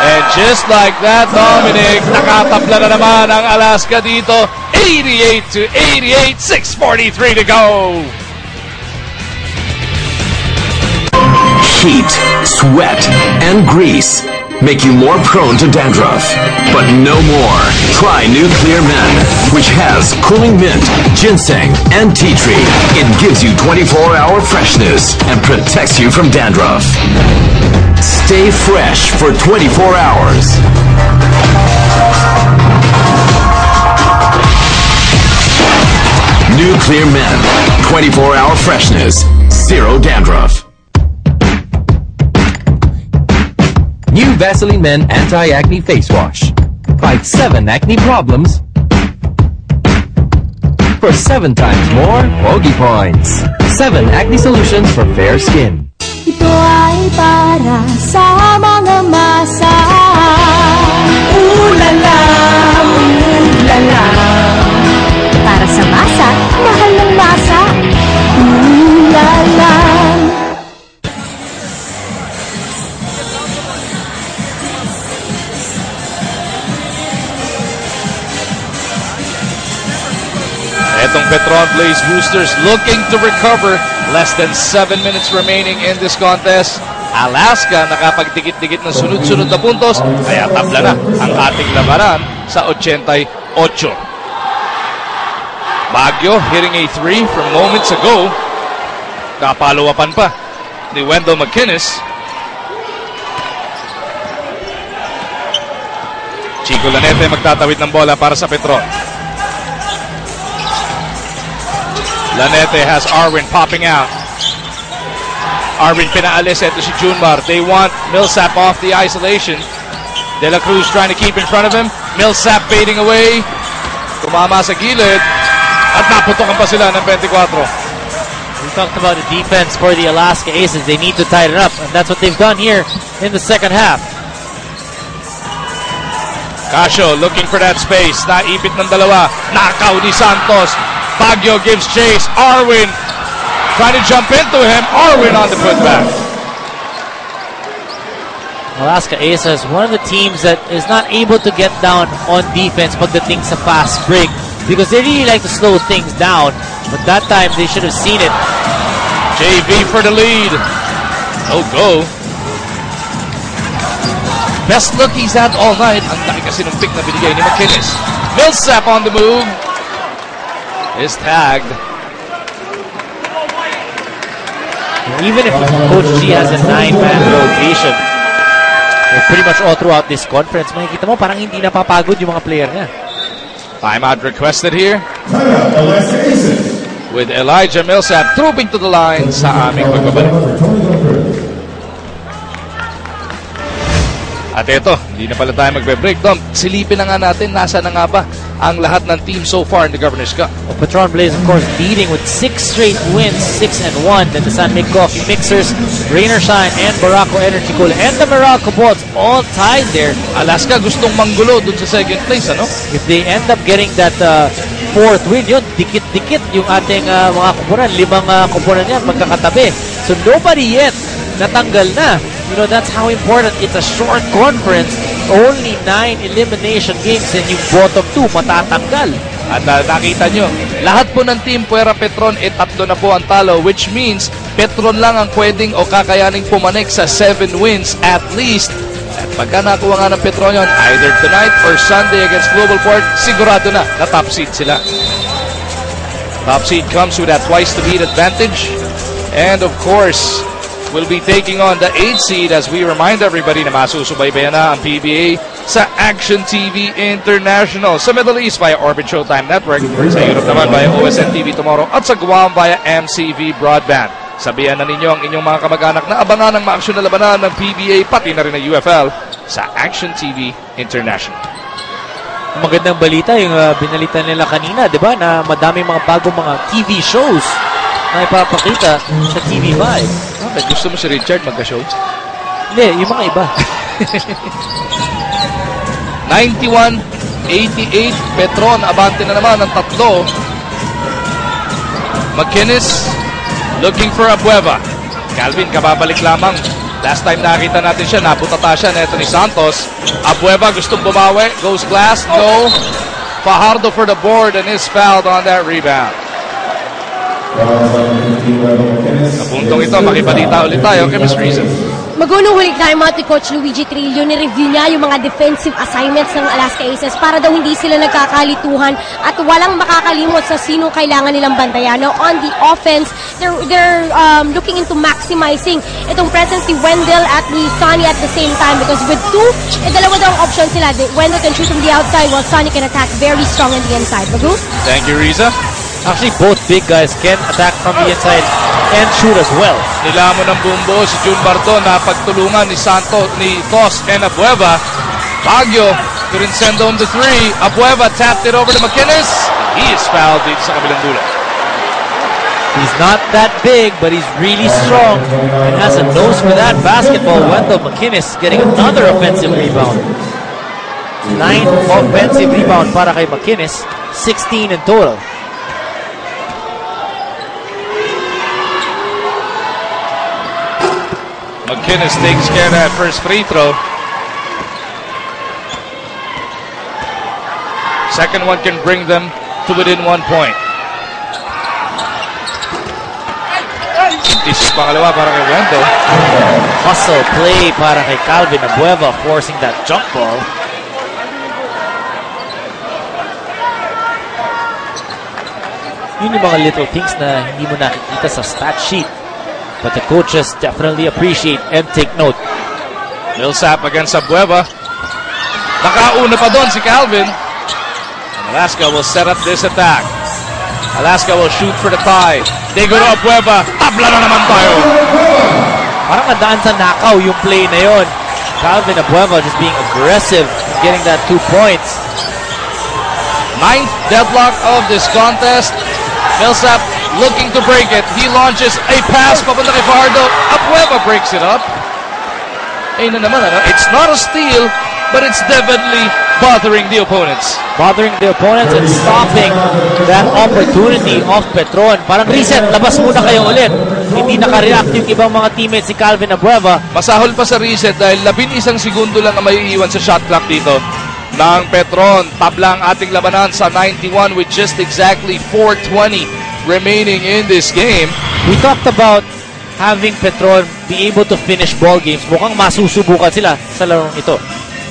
And just like that, Dominic, nakatabla na naman ang Alaska dito. 88-88, 6:43 to go. Heat, sweat, and grease make you more prone to dandruff. But no more. Try Nuclear Men, which has cooling mint, ginseng, and tea tree. It gives you 24-hour freshness and protects you from dandruff. Stay fresh for 24 hours. Nuclear Men, 24-hour freshness, zero dandruff. New Vaseline Men Anti-Acne Face Wash. Fight 7 acne problems for 7 times more Pogi Points. 7 acne solutions for fair skin. Ito ay para sa mga masa. Ulala, ulala. Para sa masa, mahal ng masa. Ulala. Itong Petron Blaze Boosters looking to recover. Less than 7 minutes remaining in this contest. Alaska nakapagdikit-dikit ng sunod-sunod na puntos, kaya tabla na ang ating labanan sa 88. Baguio hitting a 3 from moments ago. Kapalo-apan pa ni Wendell McInnes. Chico Lanete magtatawid ng bola para sa Petron. Lanete has Arwin popping out. Arwin pinaalis. Ito si Junmar. They want Millsap off the isolation. De La Cruz trying to keep in front of him. Millsap fading away. Tumama sa gilid. At naputokan pa sila ng 24. We talked about the defense for the Alaska Aces. They need to tighten up, and that's what they've done here in the second half. Casio looking for that space. Naipit ng dalawa. Nakaw ni Santos. Baguio gives chase. Arwin trying to jump into him. Arwin on the putback. Alaska Aces, one of the teams that is not able to get down on defense pagdating sa fast break because they really like to slow things down. But that time, they should have seen it. JV for the lead. No go. Best look he's had all night. Ang laki kasi ng pick na binigay ni McInnes. Millsap on the move. Is tagged. Even if Coach G has a 9-man rotation, pretty much all throughout this conference, makikita mo parang hindi napapagod yung mga player niya. Timeout requested here. With Elijah Millsap trooping to the line sa aming pagbabalik. At ito, hindi na pala tayo magbe-break. Dom, silipin na nga natin, nasa na nga ba ang lahat ng team so far in the Governor's Cup? Well, Petron Blaze, of course, leading with 6 straight wins, 6-1. Then the San Mig Coffee Mixers, Rainer Shine, and Barako Energy Cola, and the Meralco Bolts all tied there. Alaska gustong manggulo dun sa second place, ano? If they end up getting that fourth win, yun, dikit-dikit yung ating mga kupunan. 5 kupunan yan, magkakatabi. So nobody yet natanggal na. You know, that's how important. It's a short conference. Only 9 elimination games and yung bottom 2 matatanggal. At nakita nyo, lahat po ng team Puera Petron, 3 na po ang talo, which means Petron lang ang pwedeng o kakayaning pumanik sa 7 wins at least. At pagka nakuha nga ng Petron yun, either tonight or Sunday against Global Port, sigurado na top seed sila. Top seed comes with that twice to beat advantage. And of course, will be taking on the 8th seed as we remind everybody na masusubaybayan na ang PBA sa Action TV International. Sa Middle East via Orbit Showtime Network, sa Europe naman via OSN TV Tomorrow at sa Guam via MCV Broadband. Sabihan na ninyo ang inyong mga kamag-anak na abangan ng maaksyon na labanan ng PBA pati na rin ng UFL sa Action TV International. Magandang balita yung binalita nila kanina, di ba? Na madaming mga bagong mga TV shows na ipapakita sa TV5. Gusto mo si Richard magka-show? Hindi, yung mga iba. 91-88, Petron, abante na naman ng 3. McInnes looking for Abueva. Calvin, kababalik lamang. Last time nakita natin siya, naputata siya neto ni Santos. Abueva gustong bumawi. Goes Glass, no. Fajardo for the board and is fouled on that rebound. Sa puntong ito, makibalita ulit tayo kay Ms. Reason. Magunuhulik tayo mga Coach Luigi Trillo. Ni-review niya yung mga defensive assignments ng Alaska Aces para daw hindi sila nagkakalituhan at walang makakalimot sa sino kailangan nilang bantayan. Now, on the offense, they're looking into maximizing itong presence ni Wendell at ni Sonny at the same time because with 2, dalawa daw ang option sila. Wendell can shoot from the outside while Sonny can attack very strong on the inside. Bagus? Thank you, Riza. Actually, both big guys can attack from the inside and shoot as well. Nilamon ng bumbo si Jun Barton na pagtulungan ni Santos, ni Tos and Abueva. Baguio couldn't send home the 3. Abueva tapped it over to McInnes. He is fouled dito sa kabilang dulo. He's not that big, but he's really strong and has a nose for that basketball. Wendell McInnes getting another offensive rebound. 9 offensive rebound para kay McInnes, 16 in total. McInnes takes care of that first free throw. Second one can bring them to within 1 point. Practice pangalawa para kay Wendell. Hustle play para kay Calvin Abueva, forcing that jump ball. Yun yung mga little things na hindi mo nakikita sa stat sheet. But the coaches definitely appreciate and take note. Millsap against Abueva. Nakauna pa doon si Calvin. And Alaska will set up this attack. Alaska will shoot for the tie. They go to Abueva. Tabla na naman tayo. Parang nadaan sa nakaw yung play na yon. Calvin Abueva just being aggressive and getting that 2 points. 9th deadlock of this contest. Millsap looking to break it. He launches a pass papunta kay Fajardo. Abueva breaks it up. Ayun na naman, ano? It's not a steal, but it's definitely bothering the opponents. Bothering the opponents and stopping that opportunity of Petron. Parang reset, labas muna kayo ulit. Hindi nakareact yung ibang mga teammates si Calvin Abueva. Masahol pa sa reset dahil 11 segundo lang ang maiiwan sa shot clock dito ng Petron. Tabla ang ating labanan sa 91 with just exactly 4:20 remaining in this game. We talked about having Petron be able to finish ball games. Mukhang masusubukan sila sa larong ito.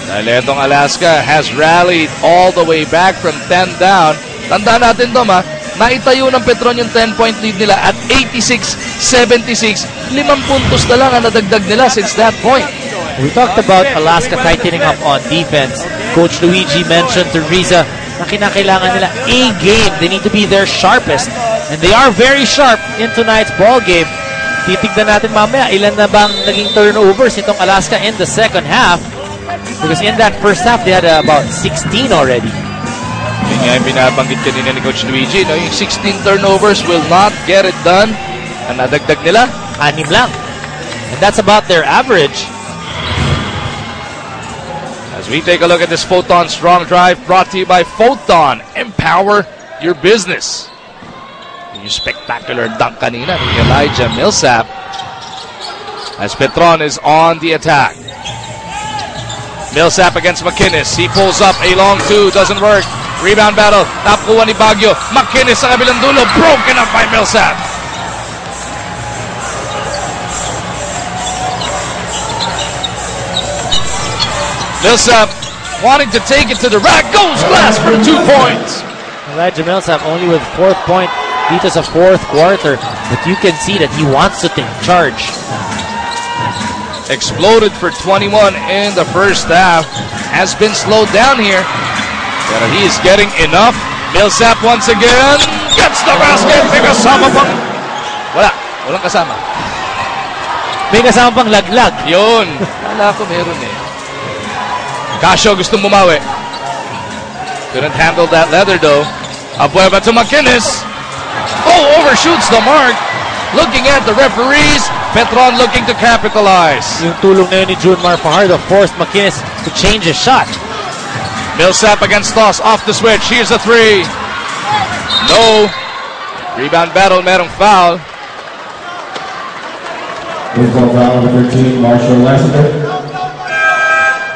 Dahil itong Alaska has rallied all the way back from 10 down. Tandaan natin, Dom, naitayo ng Petron yung 10-point lead nila at 86-76. 5 puntos na lang ang nadagdag nila since that point. We talked about Alaska tightening up on defense. Coach Luigi mentioned to Riza na kinakailangan nila a game. They need to be their sharpest. And they are very sharp in tonight's ball game. Titignan natin mamaya ilan na bang naging turnovers itong Alaska in the second half. Because in that first half, they had about 16 already. Yun nga yung binabanggit kanina ni Coach Luigi. No? Yung 16 turnovers will not get it done. Ang nadagdag nila, 6 lang. And that's about their average. As we take a look at this Photon Strong Drive brought to you by Photon. Empower your business. Yung spectacular dunk kanina ni Elijah Millsap. As Petron is on the attack. Millsap against McInnes. He pulls up a long 2. Doesn't work. Rebound battle. Napukuha ni Baguio. McInnes sa kabilang dulo. Broken up by Millsap. Millsap wanting to take it to the rack. Goes glass for 2 points. Elijah Millsap only with 4th point dito sa 4th quarter. But you can see that he wants to take charge. Exploded for 21 in the first half. Has been slowed down here. But he is getting enough. Millsap once again. Gets the basket. May kasama pang... Walang kasama. May kasama pang laglag. Yun. Wala ko meron eh. Casio gustong bumawi. Couldn't handle that leather though. Abueva to McInnes. Oh, overshoots the mark. Looking at the referees. Petron looking to capitalize. Yung tulong na yun ni Junmar Fajardo forced McInnes to change his shot. Millsap against Toss. Off the switch. Here's a 3. No. Rebound battle. Merong foul. Foul number 13, Marshall Lassiter.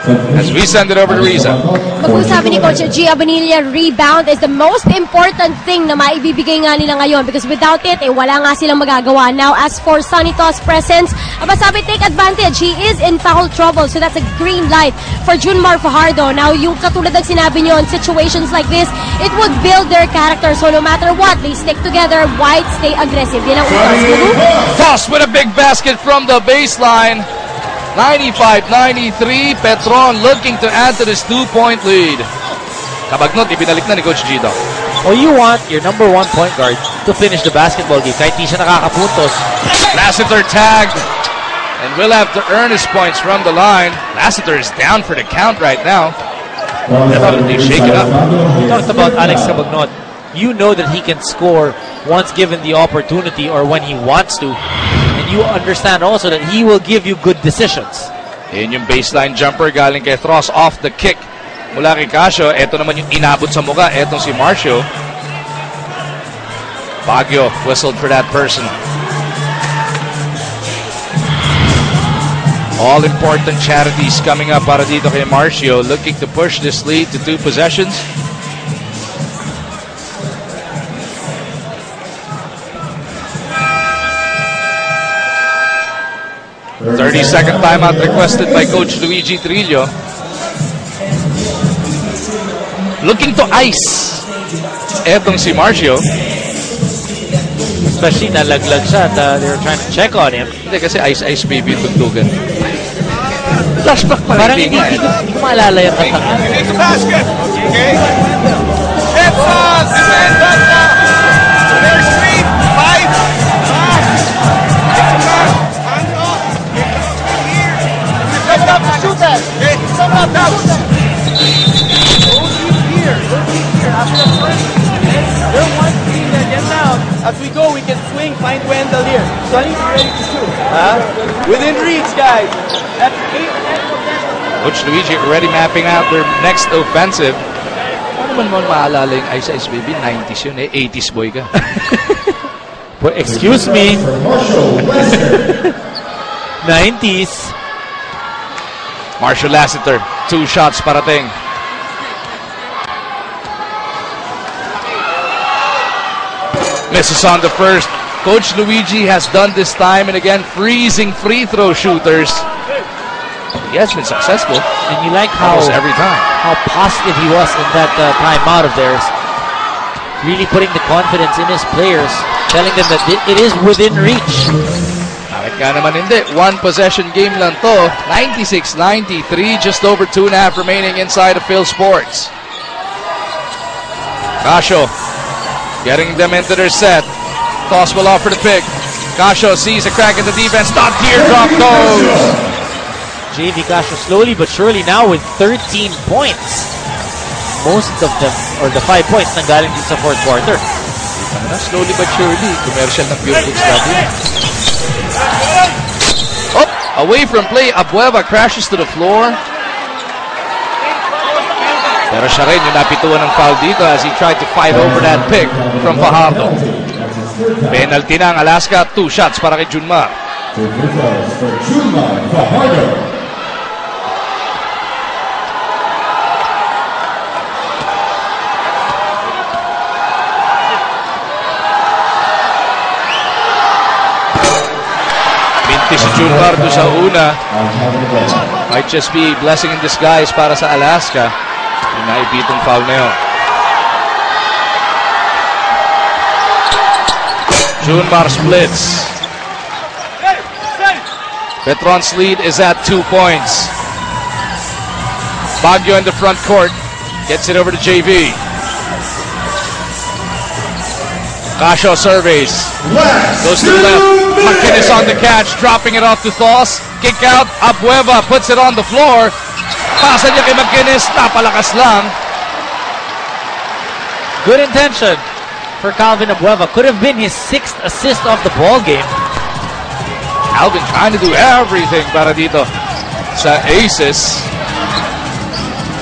As we send it over to Riza. Mag-usabi ni Coach G. Abanilla, rebound is the most important thing na maibibigay nga nila ngayon because without it, wala nga silang magagawa. Now, as for Sonny To's presence, sabi, take advantage. He is in foul trouble, so that's a green light for Junmar Fajardo. Now, yung katulad ng sinabi nyo, in situations like this, it would build their character. So, no matter what, they stick together. White, stay aggressive. Yan ang utos. Toss with a big basket from the baseline. 95-93, Petron looking to add to this 2-point lead. Kabagnot, ibinalik na ni Coach Gito. Or you want your number 1 point guard to finish the basketball game kahit di siya nakakapuntos. Lassiter tagged and will have to earn his points from the line. Lassiter is down for the count right now. Definitely shake it up. We talked about Alex Cabagnot. You know that he can score once given the opportunity or when he wants to. You understand also that he will give you good decisions. Yun yung baseline jumper galing kay Thross off the kick mula kay Casio. Ito naman yung inabot sa mukha. Etong si Marcio. Baguio whistled for that person. All important charities coming up para dito kay Marcio, looking to push this lead to 2 possessions. 30-second timeout requested by Coach Luigi Trillo. Looking to ice etong si Marcio. Especially nalaglag siya at they were trying to check on him. Hindi kasi ice baby yung tugtugan. Flashback pa Parang rin. hindi ko maalala yung kantang. It's a basket. Okay. It's defend that now. There's 3, 5. Hand off. Here. Come up to shoot that. Okay. Come up now. Go deep here. After the first. They're one team that gets out. As we go, we can swing, find Wendell here. Sonny, be ready to shoot. Within reach, guys. That's 8. Coach Luigi already mapping out their next offensive. Ano man mo maalala yung Ice Baby? 90s yun eh. 80s boy ka. Well, excuse me. 90s. Marshall Lassiter. 2 shots parating. Misses on the first. Coach Luigi has done this time and again, freezing free throw shooters. He has been successful. And you like how almost every time. How positive he was in that timeout of theirs. Really putting the confidence in his players, telling them that it is within reach. Bakit nga naman hindi? 1 possession game lang to. 96-93, just over 2.5 remaining inside of Phil Sports. Casio getting them into their set. Toss will off for the pick. Casio sees a crack in the defense. Not teardrop goes. JV Casio slowly but surely now with 13 points. Most of them, or the 5 points, nanggaling din sa fourth quarter. Slowly but surely, commercial ng Pure Foods dati. Oh, away from play, Abueva crashes to the floor. Pero siya rin yung napituan ng foul dito as he tried to fight over that pick from Fajardo. Penalty na ang Alaska, 2 shots para kay Junmar. Si Junmar do sa una. Might just be blessing in disguise para sa Alaska. Yung naibitong foul na yun. Junmar splits. Petron's lead is at 2 points. Baguio in the front court. Gets it over to JV. Casio surveys. Goes to the left. McInnes on the catch, dropping it off to Thos. Kick out. Abueva puts it on the floor. Pasa niya kay McInnes. Napalakas lang. Good intention for Calvin Abueva. Could have been his 6th assist of the ball game. Calvin trying to do everything para dito sa Aces.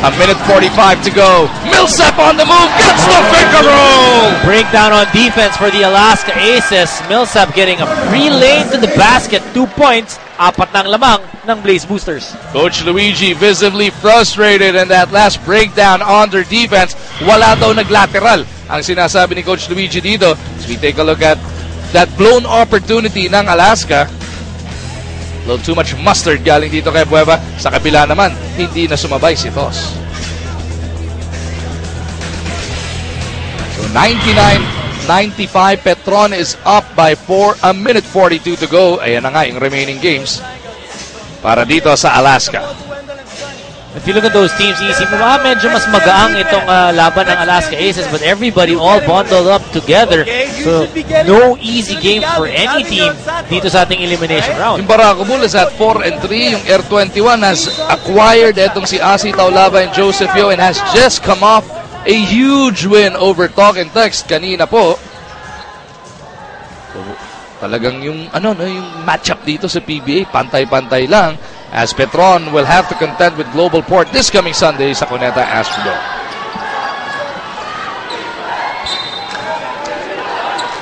A minute 45 to go. Millsap on the move. Gets the finger roll. Breakdown on defense for the Alaska Aces. Millsap getting a free lane to the basket. 2 points. 4 ng lamang ng Blaze Boosters. Coach Luigi visibly frustrated in that last breakdown on their defense. Wala daw naglateral. Ang sinasabi ni Coach Luigi dito. As we take a look at that blown opportunity ng Alaska. A little too much mustard galing dito kay Bueva. Sa kabila naman, hindi na sumabay si Thos. So 99-95, Petron is up by 1 minute 42 to go. Ayan na nga yung remaining games para dito sa Alaska. If you look at those teams, isip mo, medyo mas magaang itong laban ng Alaska Aces, but everybody all bundled up together. So, no easy game for any team dito sa ating elimination round. Yung Barako Bull is at 4-3. Yung Air 21 has acquired etong si Asi Taulava and Joseph Yo and has just come off a huge win over Talk and Text kanina po. So, talagang yung yung matchup dito sa PBA, pantay-pantay lang. As Petron will have to contend with Global Port this coming Sunday sa Cuneta Astrodome.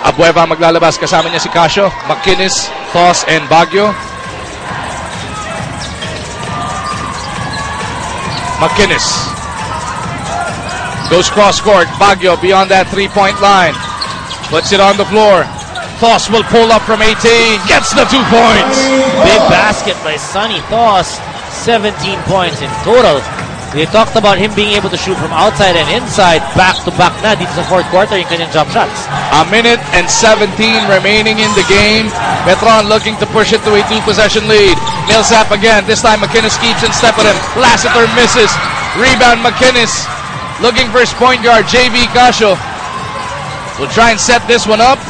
Abueva maglalabas, kasama niya si Casio, McInnes, Thos, and Baguio. McInnes goes cross court. Baguio beyond that 3-point line. Puts it on the floor. Thos will pull up from 18. Gets the 2 points. Big basket by Sonny Thos. 17 points in total. We talked about him being able to shoot from outside and inside. Back-to-back na dito sa fourth quarter yung kanyang jump shots. A minute and 17 remaining in the game. Petron looking to push it to a 2-possession lead. Millsap again. This time McInnes keeps in step with him. Lassiter misses. Rebound McInnes. Looking for his point guard, JV Casio. Will try and set this one up.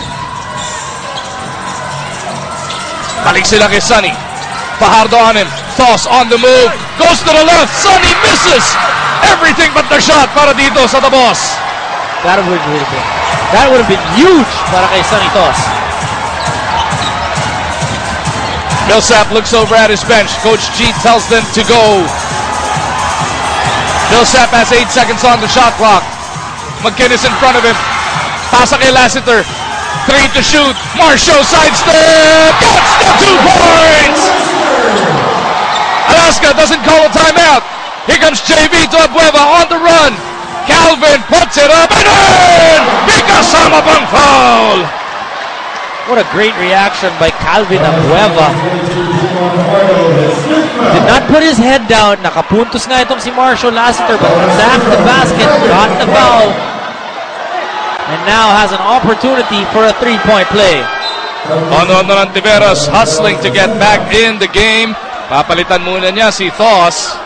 Balik sila kay Sonny. Fajardo on him. Thos on the move. Goes to the left. Sonny misses. Everything but the shot para dito sa the boss. That would have been huge para kay Sonny Thos. Millsap looks over at his bench. Coach G tells them to go. Millsap has 8 seconds on the shot clock. McInnes in front of him. Pasa kay Lassiter. 3 to shoot. Marshall sidestep. Gets the 2 points. Alaska doesn't call a timeout. Here comes JV to Abueva on the run. Calvin puts it up and in! Kasama pang foul! What a great reaction by Calvin Abueva. Did not put his head down. Nakapuntos nga itong si Marshall Lassiter, but zapped the basket, got the foul, and now has an opportunity for a 3-point play. Ono ng Tiveros hustling to get back in the game. Papalitan muna niya si Thos.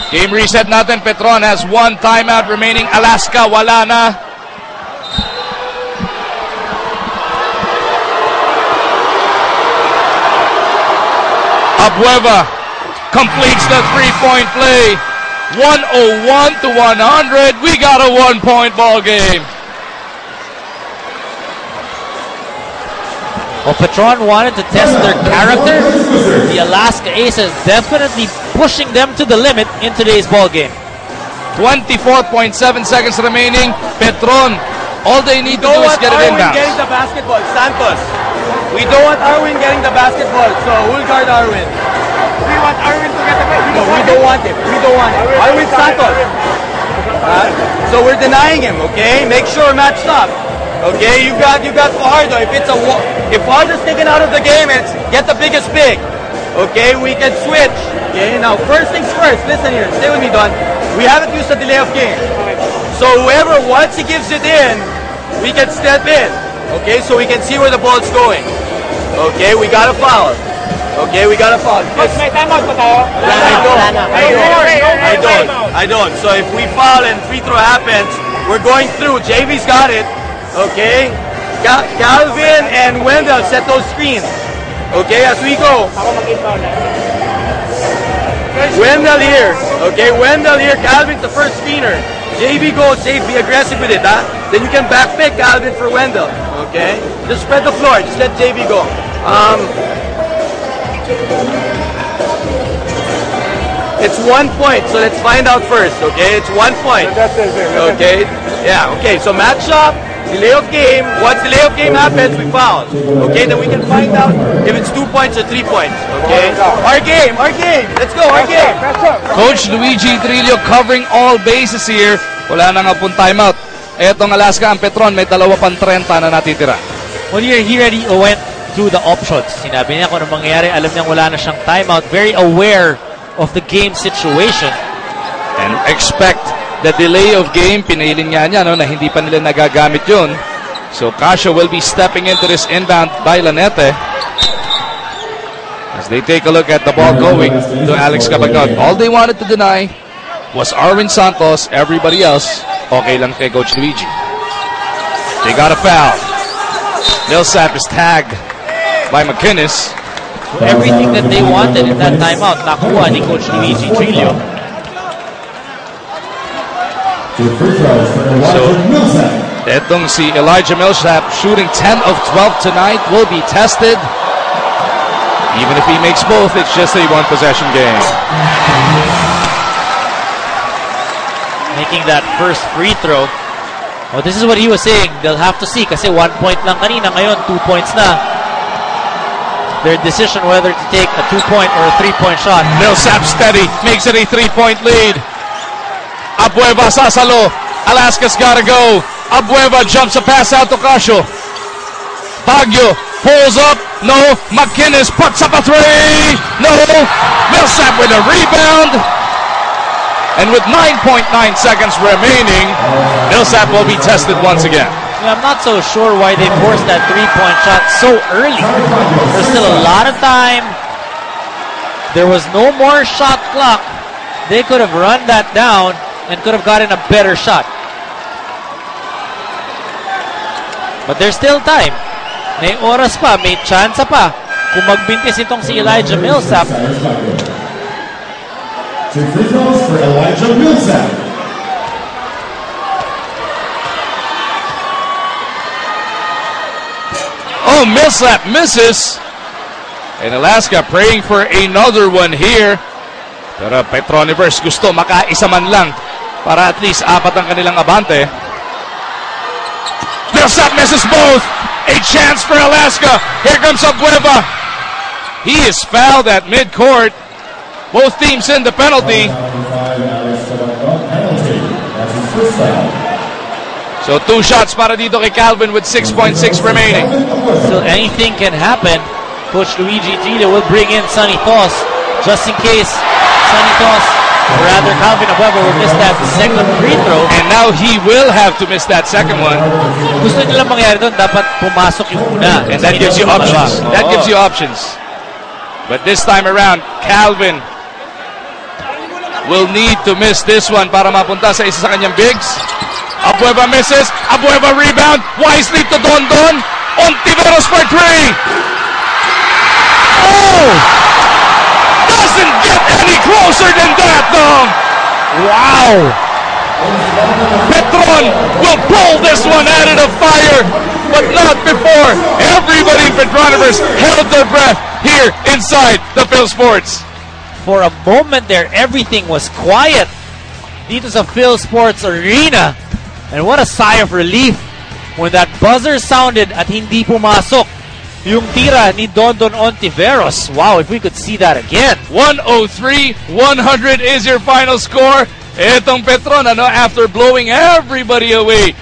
Game reset natin. Petron has 1 timeout remaining. Alaska wala na. Abueva completes the 3-point play. 101 to 100. We got a 1-point ball game. Well, Petron wanted to test their character. The Alaska Aces definitely pushing them to the limit in today's ball game. 24.7 seconds remaining. Petron, all they need to do is get it inbounds. Getting the basketball, Santos. We don't want Arwin getting the basketball, so who'll guard Arwin? We want Arwin to get the basketball. No, we don't want him. We don't want him. Arwin Santos. So we're denying him, okay? Make sure matched up. Okay, you got Fajardo. If Fajardo's taken out of the game, it's get the biggest big. Okay, we can switch. Okay, now first things first. Listen here, stay with me, Don. We haven't used the delay of game. So whoever, once he gives it in, we can step in. Okay, so we can see where the ball's going. Okay, we got a foul. Okay, we got a foul. I don't. So if we foul and free throw happens, we're going through. JV's got it. Okay, Calvin and Wendell set those screens. Okay, as we go. Wendell here. Okay, Wendell here. Calvin's the first screener. JV goes safe, be aggressive with it, huh? Then you can back pick Calvin for Wendell. Okay, just spread the floor. Just let JV go. It's 1 point, so let's find out first. Okay, it's 1 point. Okay, yeah. Okay, so match up. Delay of game. Once delay of game happens, we foul. Okay, then we can find out if it's 2 points or 3 points. Okay, our game. Let's go, our game. Coach Luigi Trillo covering all bases here. Wala na nga pong timeout. Etong Alaska, ang Petron, may 2 pang 30 na natitira. Well, he already went through the options. Sinabi niya kung ano mangyayari. Alam niyang wala na siyang timeout. Very aware of the game situation. And expect the delay of game, pinailin nga niya no, na hindi pa nila nagagamit yun. So Casio will be stepping into this inbound by Lanete as they take a look at the ball going to Alex Cabagnot. All they wanted to deny was Arwin Santos. Everybody else, okay lang kay Coach Luigi. They got a foul. Millsap is tagged by McInnes. Everything that they wanted in that timeout, nakuha ni Coach Luigi Trillo. So, etong si Elijah Millsap shooting 10 of 12 tonight will be tested. Even if he makes both, it's just a 1-possession game. Making that first free throw. Oh, this is what he was saying. They'll have to see kasi 1 point lang kanina. Ngayon, 2 points na. Their decision whether to take a 2-point or a 3-point shot. Millsap steady, makes it a 3-point lead. Abueva sasalo. Alaska's gotta go. Abueva jumps a pass out to Casio. Baguio pulls up. No. McInnes puts up a three. No. Millsap with a rebound. And with 9.9 seconds remaining, Millsap will be tested once again. I'm not so sure why they forced that three-point shot so early. There's still a lot of time. There was no more shot clock. They could have run that down and could have gotten a better shot. But there's still time. May oras pa, may chance pa. Kung magbintis itong si Elijah Millsap. 2 free throws for Elijah Millsap. Oh, Millsap misses. And Alaska praying for another one here. Pero Petroniverse gusto makaisa man lang para at least apat ang kanilang abante. Millsap misses both. A chance for Alaska. Here comes Abueva. He is fouled at midcourt. Both teams in the penalty. So 2 shots para dito kay Calvin with 6.6 remaining. So anything can happen. Coach Luigi Trillo will bring in Sonny Toss just in case Sonny Toss, or rather Calvin Abueva, will miss that second free throw. And now he will have to miss that second one. Gusto nilang mangyari doon, dapat pumasok yung una. And that gives you options. That gives you options. But this time around, Calvin will need to miss this one para mapunta sa isa sa kanyang bigs. Abueva misses. Abueva rebound. Wisely to Don Don. Ontiveros for 3. Oh! Doesn't get any closer than that, though. Wow! Petron will pull this one out of the fire, but not before everybody in Petroniverse held their breath here inside the Phil Sports. For a moment there, everything was quiet dito sa Phil Sports Arena. And what a sigh of relief when that buzzer sounded at hindi pumasok yung tira ni Dondon Ontiveros. Wow, if we could see that again. 103-100 is your final score. Etong Petron, after blowing everybody away